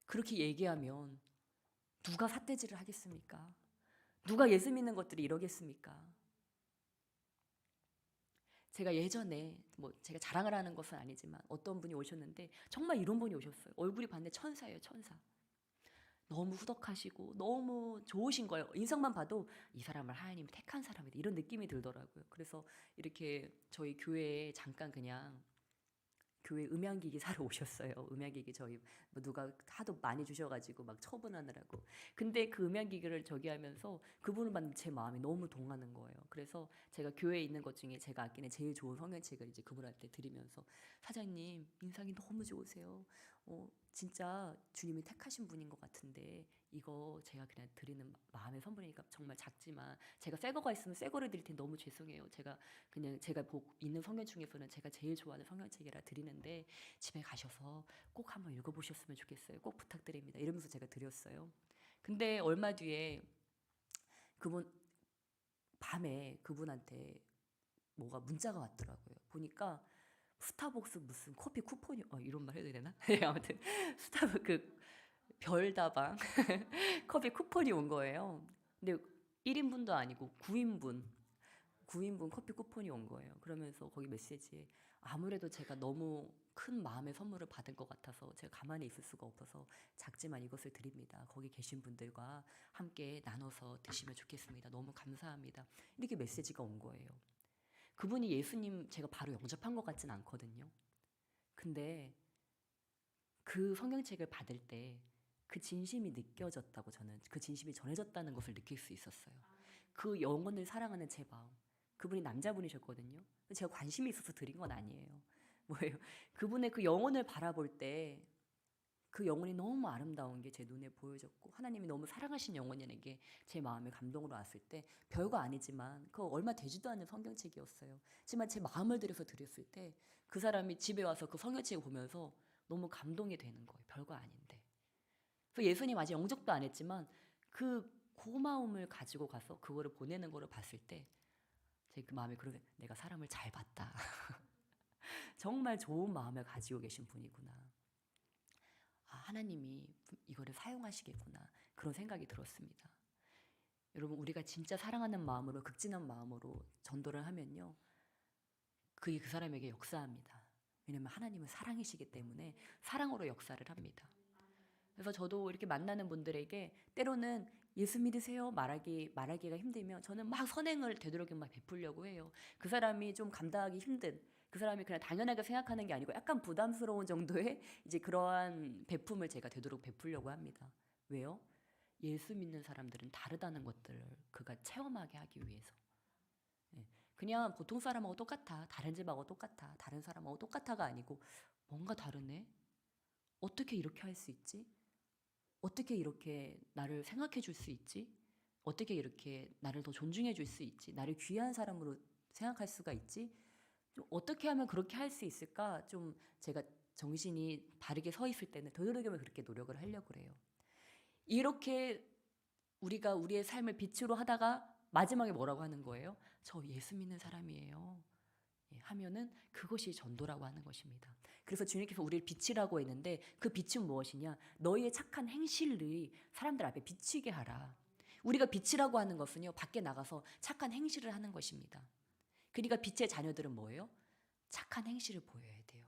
그렇게 얘기하면 누가 삿대질을 하겠습니까? 누가 예수 믿는 것들이 이러겠습니까? 제가 예전에 제가 자랑을 하는 것은 아니지만 어떤 분이 오셨는데 정말 이런 분이 오셨어요. 얼굴이 봤는데 천사예요, 천사. 너무 후덕하시고 너무 좋으신 거예요. 인상만 봐도 이 사람을 하나님이 택한 사람이다 이런 느낌이 들더라고요. 그래서 이렇게 저희 교회에 잠깐 그냥 교회 음향기기 사러 오셨어요. 음향기기 저희 누가 하도 많이 주셔가지고 막 처분하느라고. 근데 그 음향기기를 저기 하면서 그분을 봤는데 제 마음이 너무 동하는 거예요. 그래서 제가 교회에 있는 것 중에 제가 아끼는 제일 좋은 성경책을 이제 그분한테 드리면서 사장님 인상이 너무 좋으세요. 진짜 주님이 택하신 분인 것 같은데 이거 제가 그냥 드리는 마음의 선물이니까 정말 작지만 제가 새 거가 있으면 새 거를 드릴 테니 너무 죄송해요. 제가 그냥 제가 있는 성경 중에서는 제가 제일 좋아하는 성경책이라 드리는데 집에 가셔서 꼭 한번 읽어보셨으면 좋겠어요. 꼭 부탁드립니다. 이러면서 제가 드렸어요. 근데 얼마 뒤에 그분 밤에 그분한테 뭐가 문자가 왔더라고요. 보니까 스타벅스 무슨 커피 쿠폰이 이런 말 해도 되나? 아무튼 스타벅스 그 별다방 커피 쿠폰이 온 거예요. 근데 1인분도 아니고 9인분 커피 쿠폰이 온 거예요. 그러면서 거기 메시지에 아무래도 제가 너무 큰 마음의 선물을 받은 것 같아서 제가 가만히 있을 수가 없어서 작지만 이것을 드립니다. 거기 계신 분들과 함께 나눠서 드시면 좋겠습니다. 너무 감사합니다. 이렇게 메시지가 온 거예요. 그분이 예수님 제가 바로 영접한 것 같진 않거든요. 근데 그 성경책을 받을 때 그 진심이 느껴졌다고 저는 그 진심이 전해졌다는 것을 느낄 수 있었어요. 그 영혼을 사랑하는 제 마음. 그분이 남자분이셨거든요. 제가 관심이 있어서 드린 건 아니에요. 뭐예요? 그분의 그 영혼을 바라볼 때 그 영혼이 너무 아름다운 게 제 눈에 보여졌고 하나님이 너무 사랑하신 영혼이라는 게 제 마음에 감동으로 왔을 때 별거 아니지만 그 얼마 되지도 않는 성경책이었어요. 하지만 제 마음을 들여서 드렸을 때 그 사람이 집에 와서 그 성경책을 보면서 너무 감동이 되는 거예요. 별거 아닌데. 그래서 예수님 아직 영접도 안 했지만 그 고마움을 가지고 가서 그거를 보내는 거를 봤을 때 제 그 마음에 그러게 내가 사람을 잘 봤다. 정말 좋은 마음을 가지고 계신 분이구나. 아, 하나님이 이거를 사용하시겠구나. 그런 생각이 들었습니다. 여러분 우리가 진짜 사랑하는 마음으로 극진한 마음으로 전도를 하면요. 그게 그 사람에게 역사합니다. 왜냐하면 하나님은 사랑이시기 때문에 사랑으로 역사를 합니다. 그래서 저도 이렇게 만나는 분들에게 때로는 예수 믿으세요 말하기가 힘들면 저는 막 선행을 되도록이면 막 베풀려고 해요. 그 사람이 좀 감당하기 힘든 그 사람이 그냥 당연하게 생각하는 게 아니고 약간 부담스러운 정도의 이제 그러한 베품을 제가 되도록 베풀려고 합니다. 왜요? 예수 믿는 사람들은 다르다는 것들을 그가 체험하게 하기 위해서. 예. 그냥 보통 사람하고 똑같아. 다른 집하고 똑같아. 다른 사람하고 똑같아가 아니고 뭔가 다르네? 어떻게 이렇게 할 수 있지? 어떻게 이렇게 나를 생각해 줄 수 있지? 어떻게 이렇게 나를 더 존중해 줄 수 있지? 나를 귀한 사람으로 생각할 수가 있지? 좀 어떻게 하면 그렇게 할 수 있을까? 좀 제가 정신이 바르게 서 있을 때는 되도록이면 그렇게 노력을 하려고 그래요. 이렇게 우리가 우리의 삶을 빛으로 하다가 마지막에 뭐라고 하는 거예요? 저 예수 믿는 사람이에요. 예, 하면은 그것이 전도라고 하는 것입니다. 그래서 주님께서 우리를 빛이라고 했는데 그 빛은 무엇이냐? 너희의 착한 행실을 사람들 앞에 비치게 하라. 우리가 빛이라고 하는 것은요, 밖에 나가서 착한 행실을 하는 것입니다. 그러니까 빛의 자녀들은 뭐예요? 착한 행실을 보여야 돼요.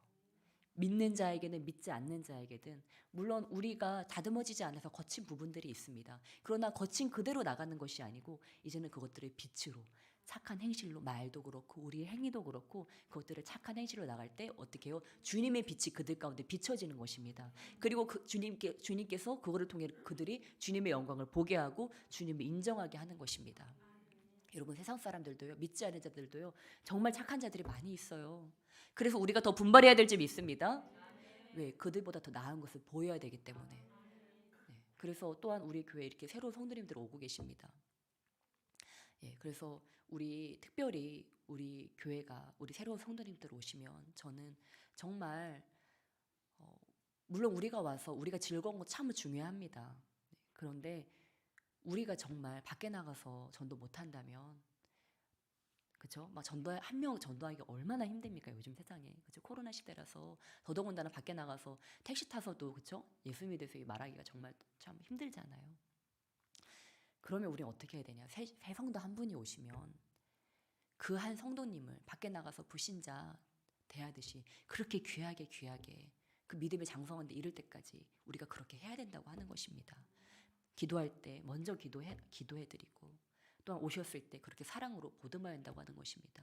믿는 자에게는 믿지 않는 자에게든 물론 우리가 다듬어지지 않아서 거친 부분들이 있습니다. 그러나 거친 그대로 나가는 것이 아니고 이제는 그것들을 빛으로 착한 행실로 말도 그렇고 우리의 행위도 그렇고 그것들을 착한 행실로 나갈 때 어떻게 해요? 주님의 빛이 그들 가운데 비춰지는 것입니다. 그리고 주님께서 그거를 통해 그들이 주님의 영광을 보게 하고 주님을 인정하게 하는 것입니다. 여러분 세상 사람들도요, 믿지 않는 자들도요, 정말 착한 자들이 많이 있어요. 그래서 우리가 더 분발해야 될 점이 있습니다. 왜? 그들보다 더 나은 것을 보여야 되기 때문에. 네. 그래서 또한 우리 교회에 이렇게 새로운 성도님들 오고 계십니다. 예, 그래서 우리 특별히 우리 교회가 우리 새로운 성도님들 오시면 저는 정말 물론 우리가 와서 우리가 즐거운 거 참 중요합니다. 네. 그런데 우리가 정말 밖에 나가서 전도 못한다면 그렇죠? 막 전도 한 명 전도하기가 얼마나 힘듭니까 요즘 세상에. 그렇죠? 코로나 시대라서 더더군다나 밖에 나가서 택시 타서도 그렇죠? 예수 믿어서 말하기가 정말 참 힘들잖아요. 그러면 우리는 어떻게 해야 되냐? 새 성도 한 분이 오시면 그 한 성도님을 밖에 나가서 불신자 대하듯이 그렇게 귀하게 그 믿음의 장성한데 이를 때까지 우리가 그렇게 해야 된다고 하는 것입니다. 기도할 때 먼저 기도해드리고 또한 오셨을 때 그렇게 사랑으로 보듬어야 한다고 하는 것입니다.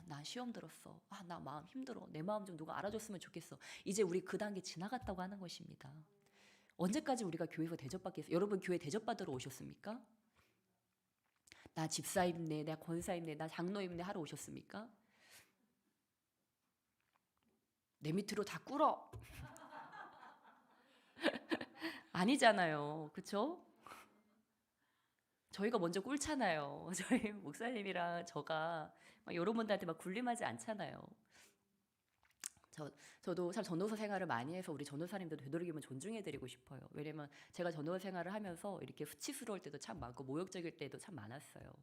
나 시험 들었어. 나 마음 힘들어. 내 마음 좀 누가 알아줬으면 좋겠어. 이제 우리 그 단계 지나갔다고 하는 것입니다. 언제까지 우리가 교회에서 대접받겠어요? 여러분 교회 대접받으러 오셨습니까? 나 집사입네, 나 권사입네, 나 장로입네 하러 오셨습니까? 내 밑으로 다 꿇어. 아니잖아요. 그렇죠? 저희가 먼저 꿇잖아요. 저희 목사님이랑 저가 막 여러분들한테 막 군림하지 않잖아요. 저도 참 전도사 생활을 많이 해서 우리 전도사님들 되도록이면 존중해드리고 싶어요. 왜냐면 제가 전도사 생활을 하면서 이렇게 수치스러울 때도 참 많고 모욕적일 때도 참 많았어요.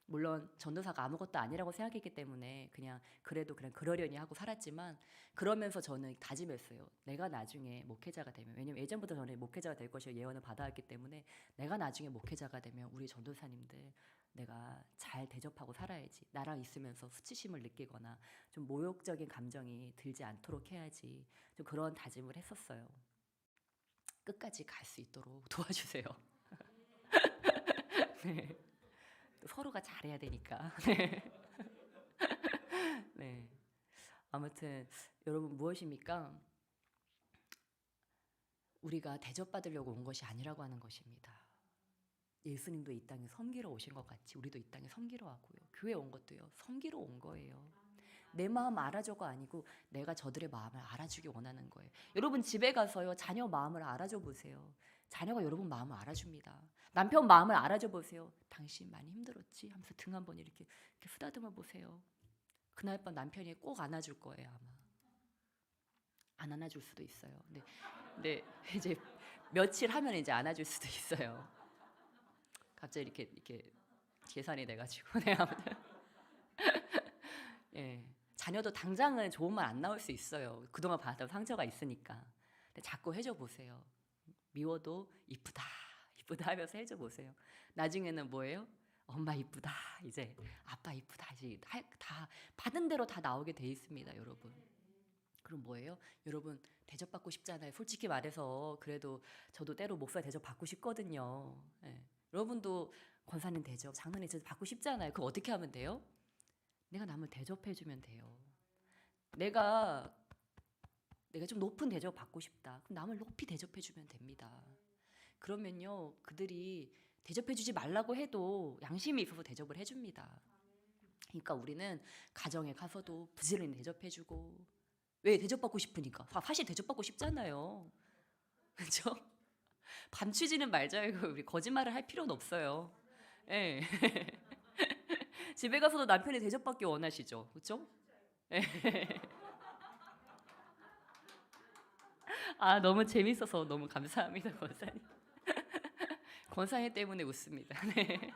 물론 전도사가 아무것도 아니라고 생각했기 때문에 그냥 그래도 그냥 그러려니 하고 살았지만 그러면서 저는 다짐했어요. 내가 나중에 목회자가 되면 왜냐면 예전부터 저는 목회자가 될 것을 예언을 받아왔기 때문에 내가 나중에 목회자가 되면 우리 전도사님들 내가 잘 대접하고 살아야지. 나랑 있으면서 수치심을 느끼거나 좀 모욕적인 감정이 들지 않도록 해야지. 좀 그런 다짐을 했었어요. 끝까지 갈 수 있도록 도와주세요. 네. 또 서로가 잘해야 되니까. 네. 아무튼 여러분 무엇입니까? 우리가 대접받으려고 온 것이 아니라고 하는 것입니다. 예수님도 이 땅에 섬기러 오신 것 같이 우리도 이 땅에 섬기러 왔고요. 교회 온 것도요. 섬기러 온 거예요. 내 마음 알아줘가 아니고 내가 저들의 마음을 알아주기 원하는 거예요. 여러분 집에 가서요 자녀 마음을 알아줘 보세요. 자녀가 여러분 마음을 알아줍니다. 남편 마음을 알아줘 보세요. 당신 많이 힘들었지? 하면서 등 한번 이렇게 쓰다듬어 보세요. 그날 밤 남편이 꼭 안아줄 거예요 아마. 안 안아줄 수도 있어요. 근데 이제 며칠 하면 이제 안아줄 수도 있어요. 갑자기 이렇게 계산이 돼가지고 네 아무튼 예 자녀도 당장은 좋은 말 안 나올 수 있어요. 그동안 받았던 상처가 있으니까. 근데 자꾸 해줘 보세요. 미워도 이쁘다 이쁘다 하면서 해줘 보세요. 나중에는 뭐예요? 엄마 이쁘다 이제 아빠 이쁘다 이제 다 받은 대로 다 나오게 돼 있습니다, 여러분. 그럼 뭐예요? 여러분 대접받고 싶잖아요. 솔직히 말해서 그래도 저도 때로 목사 대접 받고 싶거든요. 예. 여러분도 권사님 대접, 장로님 대접 받고 싶잖아요. 그럼 어떻게 하면 돼요? 내가 남을 대접해주면 돼요. 내가 좀 높은 대접 받고 싶다. 그럼 남을 높이 대접해주면 됩니다. 그러면요 그들이 대접해주지 말라고 해도 양심이 있어서 대접을 해줍니다. 그러니까 우리는 가정에 가서도 부지런히 대접해주고 왜 대접받고 싶으니까 사실 대접받고 싶잖아요. 그렇죠? 밤취지는 말자요. 우리 거짓말을 할 필요는 없어요. 예. 집에 가서도 남편이 대접받기 원하시죠. 그렇죠? 예. 아 너무 재밌어서 너무 감사합니다 권사님. 권사님 때문에 웃습니다. 네.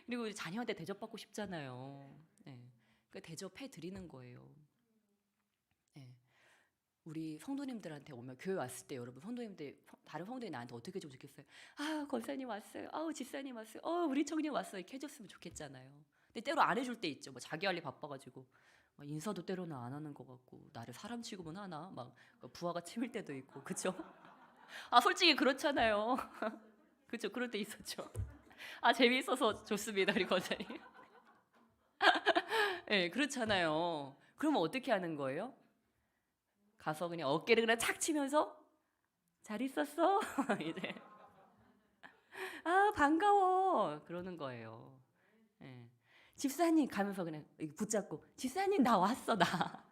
그리고 자녀한테 대접받고 싶잖아요. 네. 그러니까 대접해 드리는 거예요. 네. 우리 성도님들한테 오면 교회 왔을 때 여러분 성도님들 다른 성도님 나한테 어떻게 좀 좋겠어요? 아 권사님 왔어요. 아우 집사님 왔어요. 우리 청년 왔어요. 이렇게 해줬으면 좋겠잖아요. 근데 때로 안 해줄 때 있죠. 뭐 자기 할 일 바빠가지고 막 인사도 때로는 안 하는 것 같고 나를 사람 취급은 하나 막 부하가 치밀 때도 있고 그쵸? 아 솔직히 그렇잖아요. 그쵸? 그럴 때 있었죠. 아 재미있어서 좋습니다 우리 권사님. 네, 그렇잖아요. 그러면 어떻게 하는 거예요? 가서 그냥 어깨를 그냥 착 치면서 잘 있었어? 이제 아 반가워 그러는 거예요. 예. 집사님 가면서 그냥 붙잡고 집사님 나 왔어 나.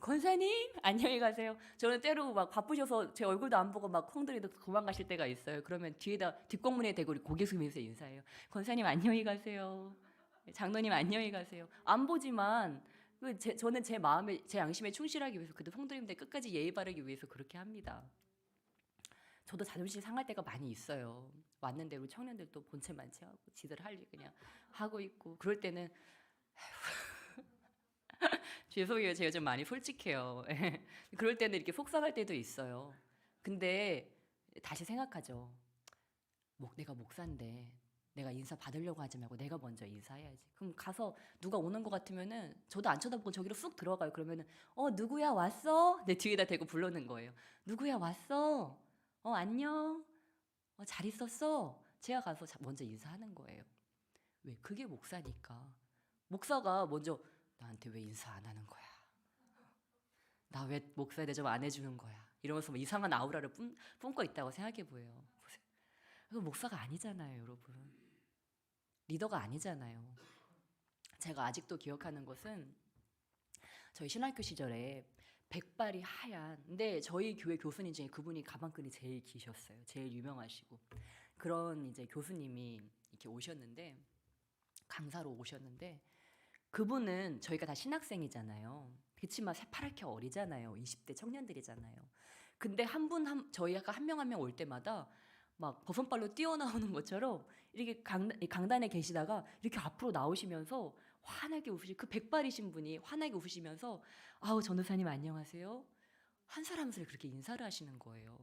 권사님 안녕히 가세요. 저는 때로 막 바쁘셔서 제 얼굴도 안 보고 막 콩들이도 도망가실 때가 있어요. 그러면 뒤에다 뒷공문에 대고 고개 숙이면서 인사해요. 권사님 안녕히 가세요. 장로님 안녕히 가세요. 안 보지만 저는 제 마음에 제 양심에 충실하기 위해서 그래도 성도님들 끝까지 예의 바르기 위해서 그렇게 합니다. 저도 자존심 상할 때가 많이 있어요. 왔는데 우리 청년들도 본체만 채하고 지들 할 일 그냥 하고 있고 그럴 때는 죄송해요. 제가 좀 많이 솔직해요. 그럴 때는 이렇게 속상할 때도 있어요. 근데 다시 생각하죠. 내가 목사인데 내가 인사 받으려고 하지 말고 내가 먼저 인사해야지. 그럼 가서 누가 오는 것 같으면은 저도 안 쳐다보고 저기로 쑥 들어가요. 그러면은 누구야 왔어? 내 뒤에다 대고 부르는 거예요. 누구야 왔어? 안녕. 잘 있었어? 제가 가서 먼저 인사하는 거예요. 왜? 그게 목사니까. 목사가 먼저 나한테 왜 인사 안 하는 거야? 나 왜 목사에 대접 안 해주는 거야? 이러면서 뭐 이상한 아우라를 뿜고 있다고 생각해 보여요. 그거 목사가 아니잖아요, 여러분. 리더가 아니잖아요. 제가 아직도 기억하는 것은 저희 신학교 시절에 백발이 하얀 근데 저희 교회 교수님 중에 그분이 가방끈이 제일 기셨어요. 제일 유명하시고 그런 이제 교수님이 이렇게 오셨는데 강사로 오셨는데 그분은 저희가 다 신학생이잖아요. 그렇지만 새파랗게 어리잖아요. 20대 청년들이잖아요. 근데 저희가 한 명 한 명 올 때마다 막 버선발로 뛰어나오는 것처럼 이렇게 강단에 계시다가 이렇게 앞으로 나오시면서 환하게 그 백발이신 분이 환하게 웃으시면서 아우 전도사님 안녕하세요. 한 사람을 그렇게 인사를 하시는 거예요.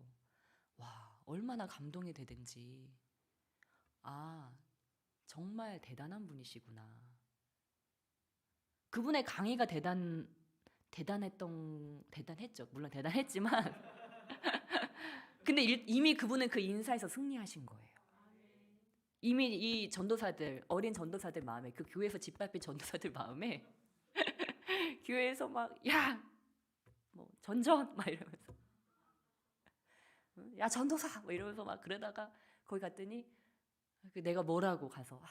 와 얼마나 감동이 되든지 정말 대단한 분이시구나. 그분의 강의가 대단했죠. 물론 대단했지만 근데 이미 그분은 그 인사에서 승리하신 거예요. 이미 이 전도사들 어린 전도사들 마음에 그 교회에서 짓밟힌 전도사들 마음에 교회에서 막 야 뭐 전전 막 이러면서 야 전도사 뭐 이러면서 막 그러다가 거기 갔더니 내가 뭐라고 가서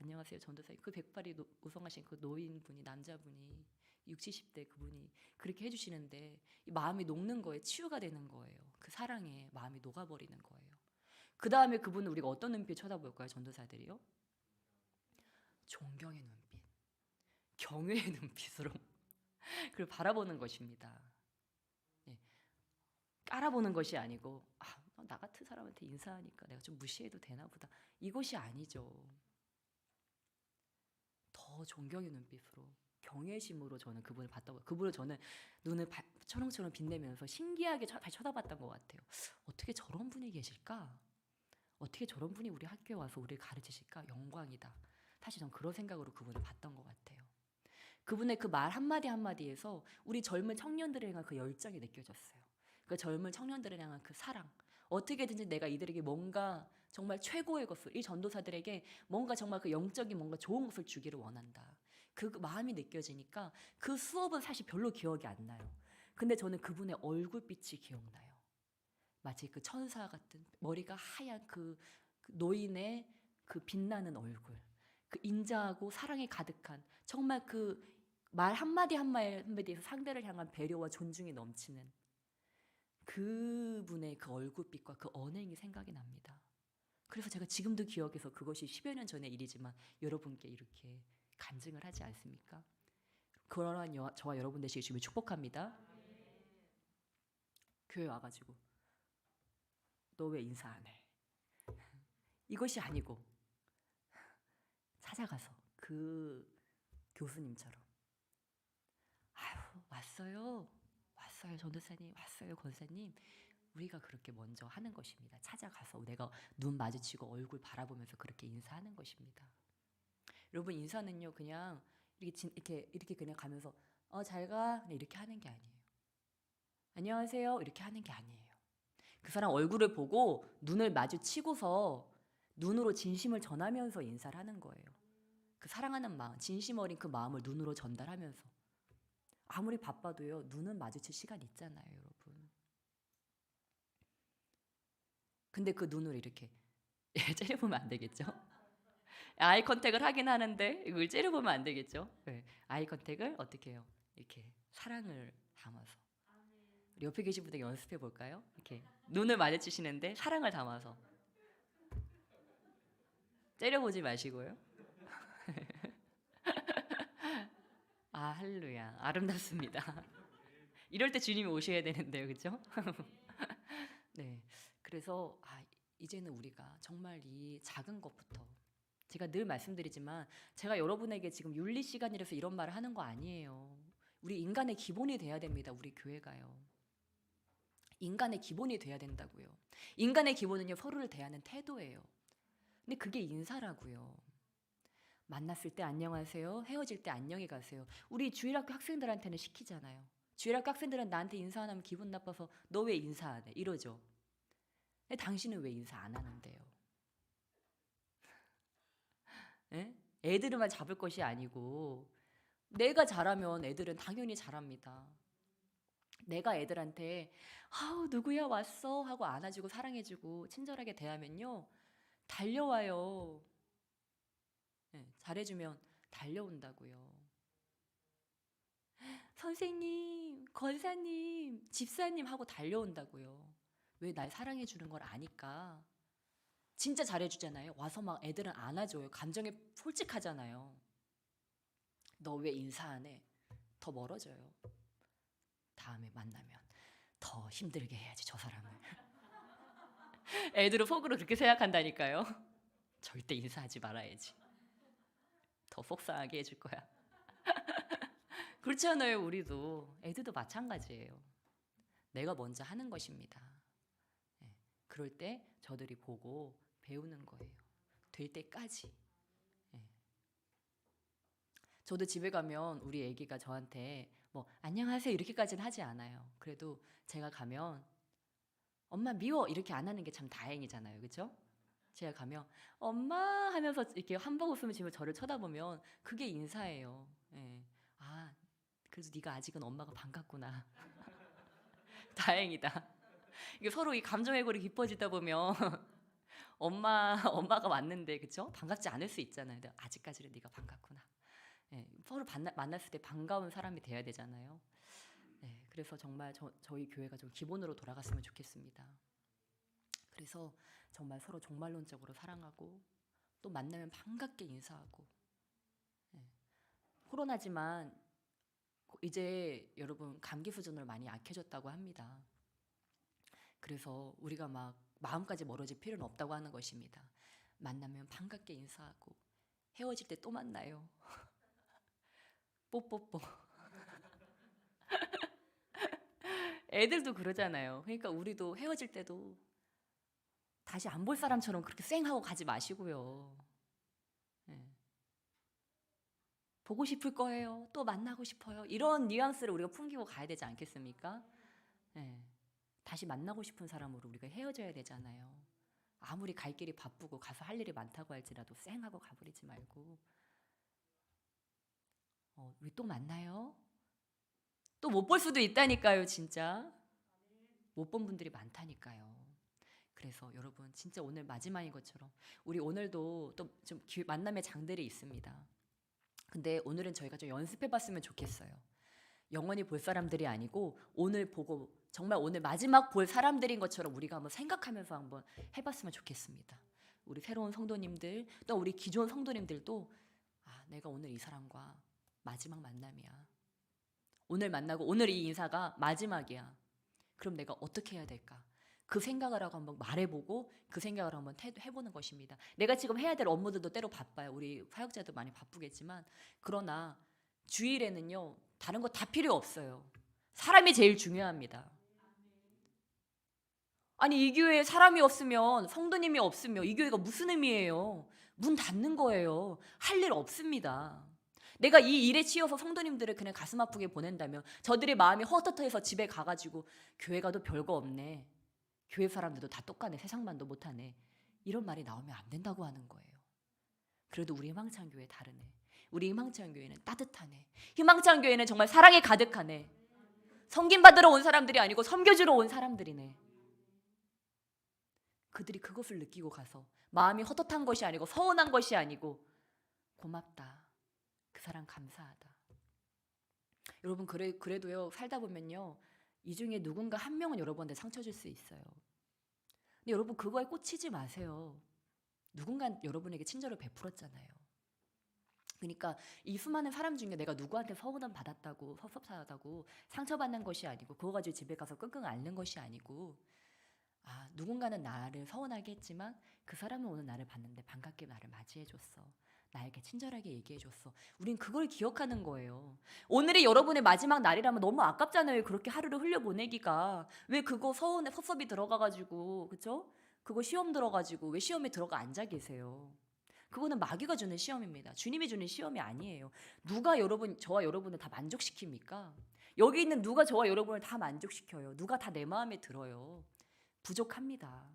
안녕하세요 전도사님, 그 백발이 우성하신 그 노인분이, 남자분이 60, 70대 그분이 그렇게 해주시는데 이 마음이 녹는 거예요. 치유가 되는 거예요. 그 사랑에 마음이 녹아버리는 거예요. 그 다음에 그분은 우리가 어떤 눈빛 쳐다볼까요? 전도사들이요? 존경의 눈빛, 경외의 눈빛으로 그걸 바라보는 것입니다. 예, 깔아보는 것이 아니고 나 같은 사람한테 인사하니까 내가 좀 무시해도 되나 보다, 이것이 아니죠. 더 존경의 눈빛으로, 경외심으로 저는 그분을 봤다고. 그분을 저는 눈을 초롱초롱 빛내면서 신기하게 쳐다봤던 것 같아요. 어떻게 저런 분이 계실까? 어떻게 저런 분이 우리 학교에 와서 우리를 가르치실까? 영광이다. 사실 전 그런 생각으로 그분을 봤던 것 같아요. 그분의 그 말 한마디 한마디에서 우리 젊은 청년들에 향한 그 열정이 느껴졌어요. 그 젊은 청년들에 향한 그 사랑. 어떻게든지 내가 이들에게 뭔가 정말 최고의 것을, 이 전도사들에게 뭔가 정말 그 영적인 뭔가 좋은 것을 주기를 원한다. 그 마음이 느껴지니까 그 수업은 사실 별로 기억이 안 나요. 근데 저는 그분의 얼굴빛이 기억나요. 마치 그 천사 같은, 머리가 하얀 그 노인의 그 빛나는 얼굴, 그 인자하고 사랑에 가득한, 정말 그 말 한마디 한마디에서 상대를 향한 배려와 존중이 넘치는 그분의 그 얼굴빛과 그 언행이 생각이 납니다. 그래서 제가 지금도 기억해서, 그것이 10여 년 전의 일이지만 여러분께 이렇게 간증을 하지 않습니까? 그러한 저와 여러분 되시길 주님을 축복합니다. 교회 와가지고 너 왜 인사 안 해? 이것이 아니고 찾아가서 그 교수님처럼 왔어요 전도사님, 왔어요 권사님, 우리가 그렇게 먼저 하는 것입니다. 찾아가서 내가 눈 마주치고 얼굴 바라보면서 그렇게 인사하는 것입니다. 여러분, 인사는요 그냥 이렇게 그냥 가면서 잘 가, 이렇게 하는 게 아니에요. 안녕하세요 이렇게 하는 게 아니에요. 그 사람 얼굴을 보고 눈을 마주치고서 눈으로 진심을 전하면서 인사를 하는 거예요. 그 사랑하는 마음, 진심 어린 그 마음을 눈으로 전달하면서. 아무리 바빠도요, 눈은 마주칠 시간 있잖아요, 여러분. 근데 그 눈을 이렇게 째려보면 안 되겠죠? 아이 컨택을 하긴 하는데 이걸 째려보면 안 되겠죠? 네. 아이 컨택을 어떻게 해요? 이렇게 사랑을 담아서. 우리 옆에 계신 분에게 연습해 볼까요? 이렇게 눈을 마주치시는데 사랑을 담아서. 째려보지 마시고요. 할렐루야. 아름답습니다. 이럴 때 주님이 오셔야 되는데요. 그렇죠? 네. 그래서 이제는 우리가 정말 이 작은 것부터, 제가 늘 말씀드리지만 제가 여러분에게 지금 윤리 시간이라서 이런 말을 하는 거 아니에요. 우리 인간의 기본이 돼야 됩니다. 우리 교회가요. 인간의 기본이 돼야 된다고요. 인간의 기본은요, 서로를 대하는 태도예요. 근데 그게 인사라고요. 만났을 때 안녕하세요, 헤어질 때 안녕히 가세요. 우리 주일학교 학생들한테는 시키잖아요. 주일학교 학생들은 나한테 인사 안 하면 기분 나빠서 너 왜 인사 안 해? 이러죠. 근데 당신은 왜 인사 안 하는데요? 에? 애들만 잡을 것이 아니고 내가 잘하면 애들은 당연히 잘합니다. 내가 애들한테 누구야 왔어 하고 안아주고 사랑해주고 친절하게 대하면요, 달려와요. 네, 잘해주면 달려온다고요. 선생님, 권사님, 집사님 하고 달려온다고요. 왜 날 사랑해주는 걸 아니까. 진짜 잘해주잖아요. 와서 막 애들은 안아줘요. 감정에 솔직하잖아요. 너 왜 인사 안 해? 더 멀어져요. 다음에 만나면 더 힘들게 해야지 저 사람을. 애들은 속으로 그렇게 생각한다니까요. 절대 인사하지 말아야지. 더 속상하게 해줄 거야. 그렇잖아요. 우리도 애들도 마찬가지예요. 내가 먼저 하는 것입니다. 네. 그럴 때 저들이 보고 배우는 거예요. 될 때까지. 네. 저도 집에 가면 우리 애기가 저한테 뭐 안녕하세요 이렇게까지는 하지 않아요. 그래도 제가 가면 엄마 미워 이렇게 안 하는 게 참 다행이잖아요. 그렇죠? 제가 가면 엄마 하면서 이렇게 한 번 웃으면 지금 저를 쳐다보면 그게 인사예요. 예. 그래도 네가 아직은 엄마가 반갑구나. 다행이다. 이게 서로 이 감정 회고리 깊어지다 보면 엄마가 왔는데 그쵸? 반갑지 않을 수 있잖아요. 근데 아직까지는 네가 반갑구나. 예, 서로 만났을 때 반가운 사람이 돼야 되잖아요. 네, 그래서 정말 저희 교회가 좀 기본으로 돌아갔으면 좋겠습니다. 그래서 정말 서로 종말론적으로 사랑하고 또 만나면 반갑게 인사하고. 예, 코로나지만 이제 여러분 감기 수준으로 많이 약해졌다고 합니다. 그래서 우리가 막 마음까지 멀어질 필요는 없다고 하는 것입니다. 만나면 반갑게 인사하고 헤어질 때 또 만나요. 뽀뽀뽀. 애들도 그러잖아요. 그러니까 우리도 헤어질 때도 다시 안 볼 사람처럼 그렇게 쌩하고 가지 마시고요. 예. 보고 싶을 거예요. 또 만나고 싶어요. 이런 뉘앙스를 우리가 풍기고 가야 되지 않겠습니까? 예. 다시 만나고 싶은 사람으로 우리가 헤어져야 되잖아요. 아무리 갈 길이 바쁘고 가서 할 일이 많다고 할지라도 쌩하고 가버리지 말고 우리 또 만나요? 또 못 볼 수도 있다니까요, 진짜. 못 본 분들이 많다니까요. 그래서 여러분 진짜 오늘 마지막인 것처럼 우리 오늘도 또 좀 만남의 장들이 있습니다. 근데 오늘은 저희가 좀 연습해 봤으면 좋겠어요. 영원히 볼 사람들이 아니고 오늘 보고 정말 오늘 마지막 볼 사람들인 것처럼 우리가 한번 생각하면서 한번 해봤으면 좋겠습니다. 우리 새로운 성도님들 또 우리 기존 성도님들도 내가 오늘 이 사람과 마지막 만남이야. 오늘 만나고 오늘 이 인사가 마지막이야. 그럼 내가 어떻게 해야 될까? 그 생각을 하고 한번 말해보고 그 생각을 한번 해보는 것입니다. 내가 지금 해야 될 업무들도 때로 바빠요. 우리 사역자도 많이 바쁘겠지만 그러나 주일에는요 다른 거 다 필요 없어요. 사람이 제일 중요합니다. 아니 이 교회에 사람이 없으면 성도님이 없으면 이 교회가 무슨 의미예요? 문 닫는 거예요. 할 일 없습니다. 내가 이 일에 치여서 성도님들을 그냥 가슴 아프게 보낸다면 저들의 마음이 헛헛해서 집에 가가지고 교회 가도 별거 없네. 교회 사람들도 다 똑같네. 세상만도 못하네. 이런 말이 나오면 안 된다고 하는 거예요. 그래도 우리 희망찬 교회 다르네. 우리 희망찬 교회는 따뜻하네. 희망찬 교회는 정말 사랑이 가득하네. 섬김 받으러 온 사람들이 아니고 섬겨주러 온 사람들이네. 그들이 그것을 느끼고 가서 마음이 헛헛한 것이 아니고 서운한 것이 아니고 고맙다. 그 사람 감사하다. 여러분 그래도요 살다 보면요 이 중에 누군가 한 명은 여러분한테 상처 줄 수 있어요. 근데 여러분 그거에 꽂히지 마세요. 누군가 여러분에게 친절을 베풀었잖아요. 그러니까 이 수많은 사람 중에 내가 누구한테 서운함 받았다고 섭섭하다고 상처받는 것이 아니고 그거 가지고 집에 가서 끙끙 앓는 것이 아니고 누군가는 나를 서운하게 했지만 그 사람은 오늘 나를 봤는데 반갑게 나를 맞이해줬어. 나에게 친절하게 얘기해줬어. 우린 그걸 기억하는 거예요. 오늘이 여러분의 마지막 날이라면 너무 아깝잖아요. 그렇게 하루를 흘려보내기가. 왜 그거 서운해 섭섭이 들어가가지고 그쵸? 그거 시험 들어가지고 왜 시험에 들어가 앉아 계세요? 그거는 마귀가 주는 시험입니다. 주님이 주는 시험이 아니에요. 누가 저와 여러분을 다 만족시킵니까? 여기 있는 누가 저와 여러분을 다 만족시켜요? 누가 다 내 마음에 들어요? 부족합니다.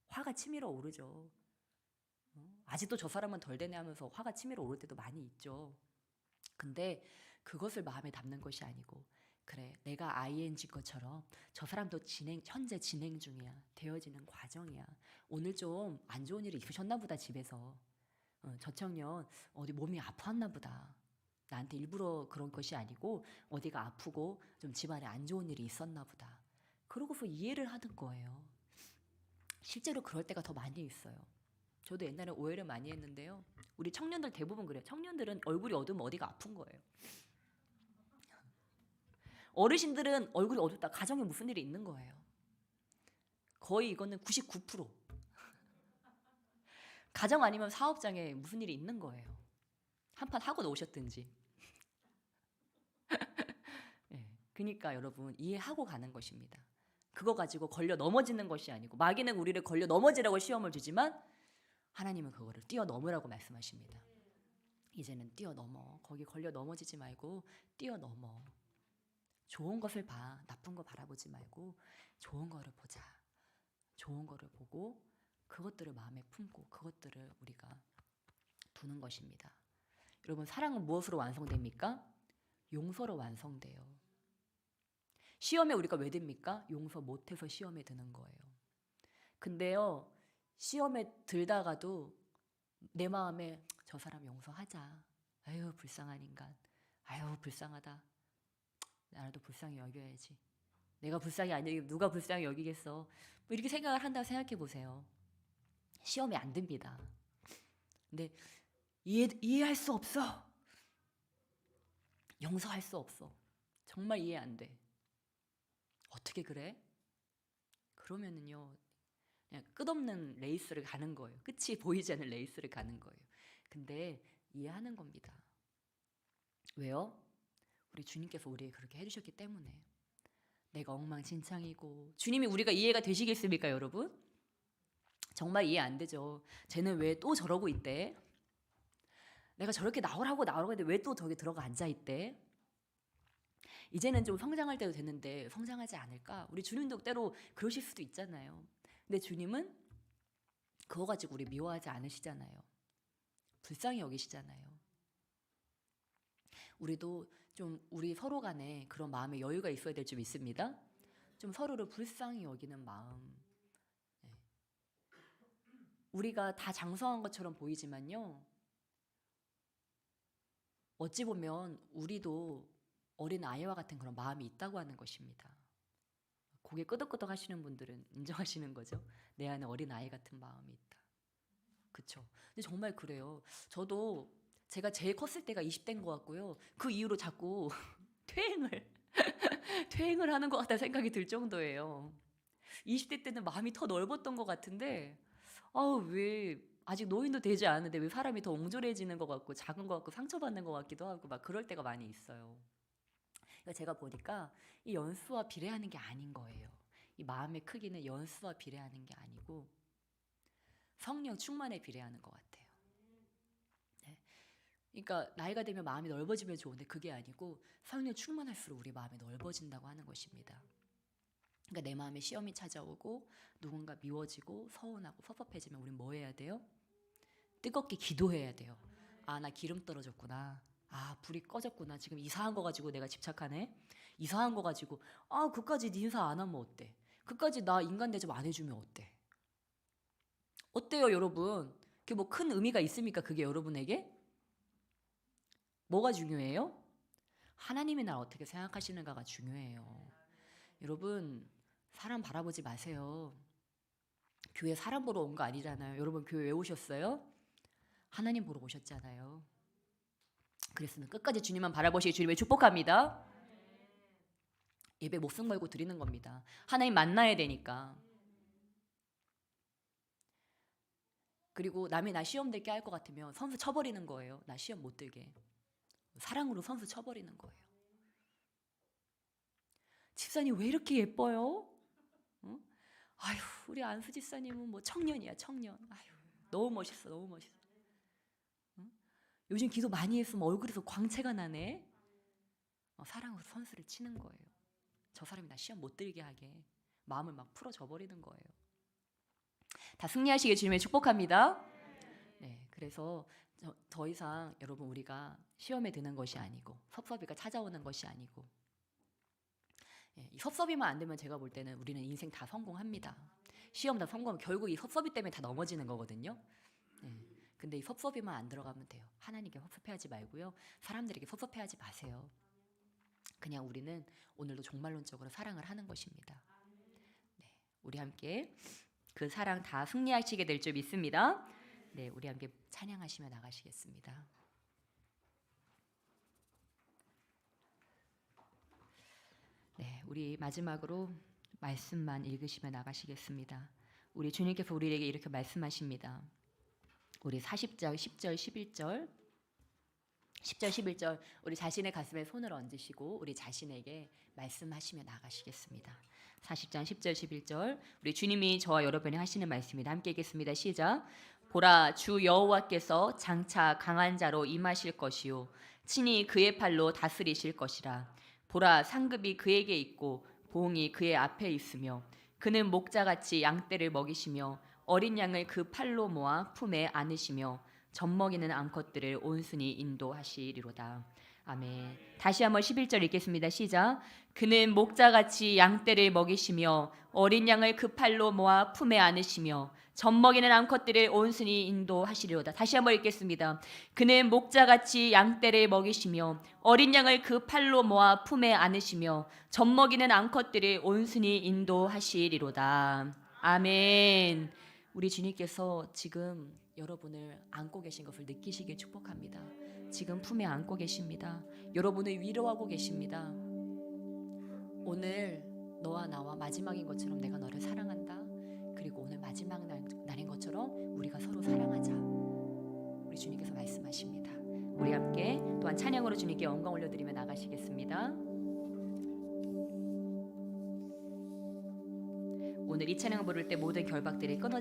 화가 치밀어 오르죠. 아직도 저 사람은 덜 되네 하면서 화가 치밀어 오를 때도 많이 있죠. 근데 그것을 마음에 담는 것이 아니고 그래 내가 ING 것처럼 저 사람도 현재 진행 중이야. 되어지는 과정이야. 오늘 좀 안 좋은 일이 있으셨나 보다 집에서. 저 청년 어디 몸이 아팠나 보다. 나한테 일부러 그런 것이 아니고 어디가 아프고 좀 집안에 안 좋은 일이 있었나 보다. 그러고서 이해를 하는 거예요. 실제로 그럴 때가 더 많이 있어요. 저도 옛날에 오해를 많이 했는데요. 우리 청년들 대부분 그래요. 청년들은 얼굴이 어두우면 어디가 아픈 거예요. 어르신들은 얼굴이 어둡다. 가정에 무슨 일이 있는 거예요. 거의 이거는 99%. 가정 아니면 사업장에 무슨 일이 있는 거예요. 한판 하고 놓으셨든지. 네, 그러니까 여러분 이해하고 가는 것입니다. 그거 가지고 걸려 넘어지는 것이 아니고 마귀는 우리를 걸려 넘어지라고 시험을 주지만 하나님은 그거를 뛰어넘으라고 말씀하십니다. 이제는 뛰어넘어. 거기 걸려 넘어지지 말고 뛰어넘어. 좋은 것을 봐. 나쁜 거 바라보지 말고 좋은 거를 보자. 좋은 거를 보고 그것들을 마음에 품고 그것들을 우리가 두는 것입니다. 여러분 사랑은 무엇으로 완성됩니까? 용서로 완성돼요. 시험에 우리가 왜 듭니까? 용서 못해서 시험에 드는 거예요. 근데요 시험에 들다가도 내 마음에 저 사람 용서하자. 아유 불쌍한 인간. 아유 불쌍하다. 나도 불쌍히 여겨야지. 내가 불쌍히 안 여기면 누가 불쌍히 여기겠어. 뭐 이렇게 생각을 한다고 생각해 보세요. 시험에 안 듭니다. 근데 이해할 수 없어. 용서할 수 없어. 정말 이해 안 돼. 어떻게 그래? 그러면은요, 그냥 끝없는 레이스를 가는 거예요. 끝이 보이지 않는 레이스를 가는 거예요. 근데 이해하는 겁니다. 왜요? 우리 주님께서 우리에게 그렇게 해주셨기 때문에. 내가 엉망진창이고 주님이 우리가 이해가 되시겠습니까, 여러분? 정말 이해 안 되죠. 쟤는 왜 또 저러고 있대? 내가 저렇게 나오라고 했는데 왜 또 저기 들어가 앉아 있대? 이제는 좀 성장할 때도 됐는데 성장하지 않을까? 우리 주님도 때로 그러실 수도 있잖아요. 근데 주님은 그거 가지고 우리 미워하지 않으시잖아요. 불쌍히 여기시잖아요. 우리도 좀 우리 서로 간에 그런 마음의 여유가 있어야 될 줄 믿습니다. 좀 서로를 불쌍히 여기는 마음. 네. 우리가 다 장성한 것처럼 보이지만요, 어찌 보면 우리도 어린 아이와 같은 그런 마음이 있다고 하는 것입니다. 고개 끄덕끄덕 하시는 분들은 인정하시는 거죠. 내 안에 어린 아이 같은 마음이 있다. 그쵸? 근데 정말 그래요. 저도 제가 제일 컸을 때가 20대인 것 같고요. 그 이후로 자꾸 퇴행을 하는 것 같다는 생각이 들 정도예요. 20대 때는 마음이 더 넓었던 것 같은데, 왜 아직 노인도 되지 않은데 왜 사람이 더 옹졸해지는 것 같고 작은 것 같고 상처받는 것 같기도 하고 막 그럴 때가 많이 있어요. 제가 보니까 이 연수와 비례하는 게 아닌 거예요. 이 마음의 크기는 연수와 비례하는 게 아니고 성령 충만에 비례하는 것 같아요. 네. 그러니까 나이가 되면 마음이 넓어지면 좋은데 그게 아니고 성령 충만할수록 우리 마음이 넓어진다고 하는 것입니다. 그러니까 내 마음에 시험이 찾아오고 누군가 미워지고 서운하고 섭섭해지면 우린 뭐 해야 돼요? 뜨겁게 기도해야 돼요. 아, 나 기름 떨어졌구나. 아, 불이 꺼졌구나. 지금 이사한 거 가지고 내가 집착하네. 이사한 거 가지고 그까지 네 인사 안 하면 어때? 그까지 나 인간 대접 안 해주면 어때? 어때요, 여러분? 그게 뭐 큰 의미가 있습니까? 그게 여러분에게? 뭐가 중요해요? 하나님이 날 어떻게 생각하시는가가 중요해요. 여러분, 사람 바라보지 마세요. 교회 사람 보러 온 거 아니잖아요. 여러분 교회 왜 오셨어요? 하나님 보러 오셨잖아요. 그랬으면 끝까지 주님만 바라보시기 주님의 축복합니다. 예배 목숨 걸고 드리는 겁니다. 하나님 만나야 되니까. 그리고 남이 나 시험 들게 할 것 같으면 선수 쳐버리는 거예요. 나 시험 못 들게. 사랑으로 선수 쳐버리는 거예요. 집사님 왜 이렇게 예뻐요? 응? 아휴, 우리 안수 집사님은 뭐 청년이야, 청년. 아휴, 너무 멋있어, 너무 멋있어. 응? 요즘 기도 많이 했으면 얼굴에서 광채가 나네. 사랑으로 선수를 치는 거예요. 저 사람이 나 시험 못 들게 하게. 마음을 막 풀어져 버리는 거예요. 다 승리하시길 주님의 축복합니다. 네, 그래서 더 이상 여러분 우리가 시험에 드는 것이 아니고 섭섭이가 찾아오는 것이 아니고, 이 섭섭이만 안 되면 제가 볼 때는 우리는 인생 다 성공합니다. 시험 다 성공하면 결국 이 섭섭이 때문에 다 넘어지는 거거든요. 근데 이 섭섭이만 안 들어가면 돼요. 하나님께 섭섭해하지 말고요. 사람들에게 섭섭해하지 마세요. 그냥 우리는 오늘도 종말론적으로 사랑을 하는 것입니다. 네, 우리 함께 그 사랑 다 승리하시게 될 줄 믿습니다. 네, 우리 함께 찬양하시며 나가시겠습니다. 네, 우리 마지막으로 말씀만 읽으시며 나가시겠습니다. 우리 주님께서 우리에게 이렇게 말씀하십니다. 우리 40절, 10절, 11절 10절, 11절 우리 자신의 가슴에 손을 얹으시고 우리 자신에게 말씀하시며 나가시겠습니다. 40장 10절, 11절 우리 주님이 저와 여러분이 하시는 말씀입니다. 함께 읽겠습니다. 시작. 보라, 주 여호와께서 장차 강한 자로 임하실 것이요 친히 그의 팔로 다스리실 것이라. 보라, 상급이 그에게 있고 보응이 그의 앞에 있으며 그는 목자같이 양떼를 먹이시며 어린 양을 그 팔로 모아 품에 안으시며 젖먹이는 암컷들을 온순히 인도하시리로다. 아멘. 다시 한번 11절 읽겠습니다. 시작. 그는 목자같이 양떼를 먹이시며 어린 양을 그 팔로 모아 품에 안으시며 젖먹이는 암컷들을 온순히 인도하시리로다. 다시 한번 읽겠습니다. 그는 목자같이 양떼를 먹이시며 어린 양을 그 팔로 모아 품에 안으시며 젖먹이는 암컷들을 온순히 인도하시리로다. 아멘. 우리 주님께서 지금 여러분을 안고 계신 것을 느끼시길 축복합니다. 지금 품에 안고 계십니다. 여러분을 위로하고 계십니다. 오늘 너와 나와 마지막인 것처럼 내가 너를 사랑한다. 그리고 오늘 마지막 날인 것처럼 우리가 서로 사랑하자. 우리 주님께서 말씀하십니다. 우리 함께 또한 찬양으로 주님께 영광 올려드리며 나가시겠습니다. 오늘 이 찬양을 부를 때 모든 결박들이 끊어지게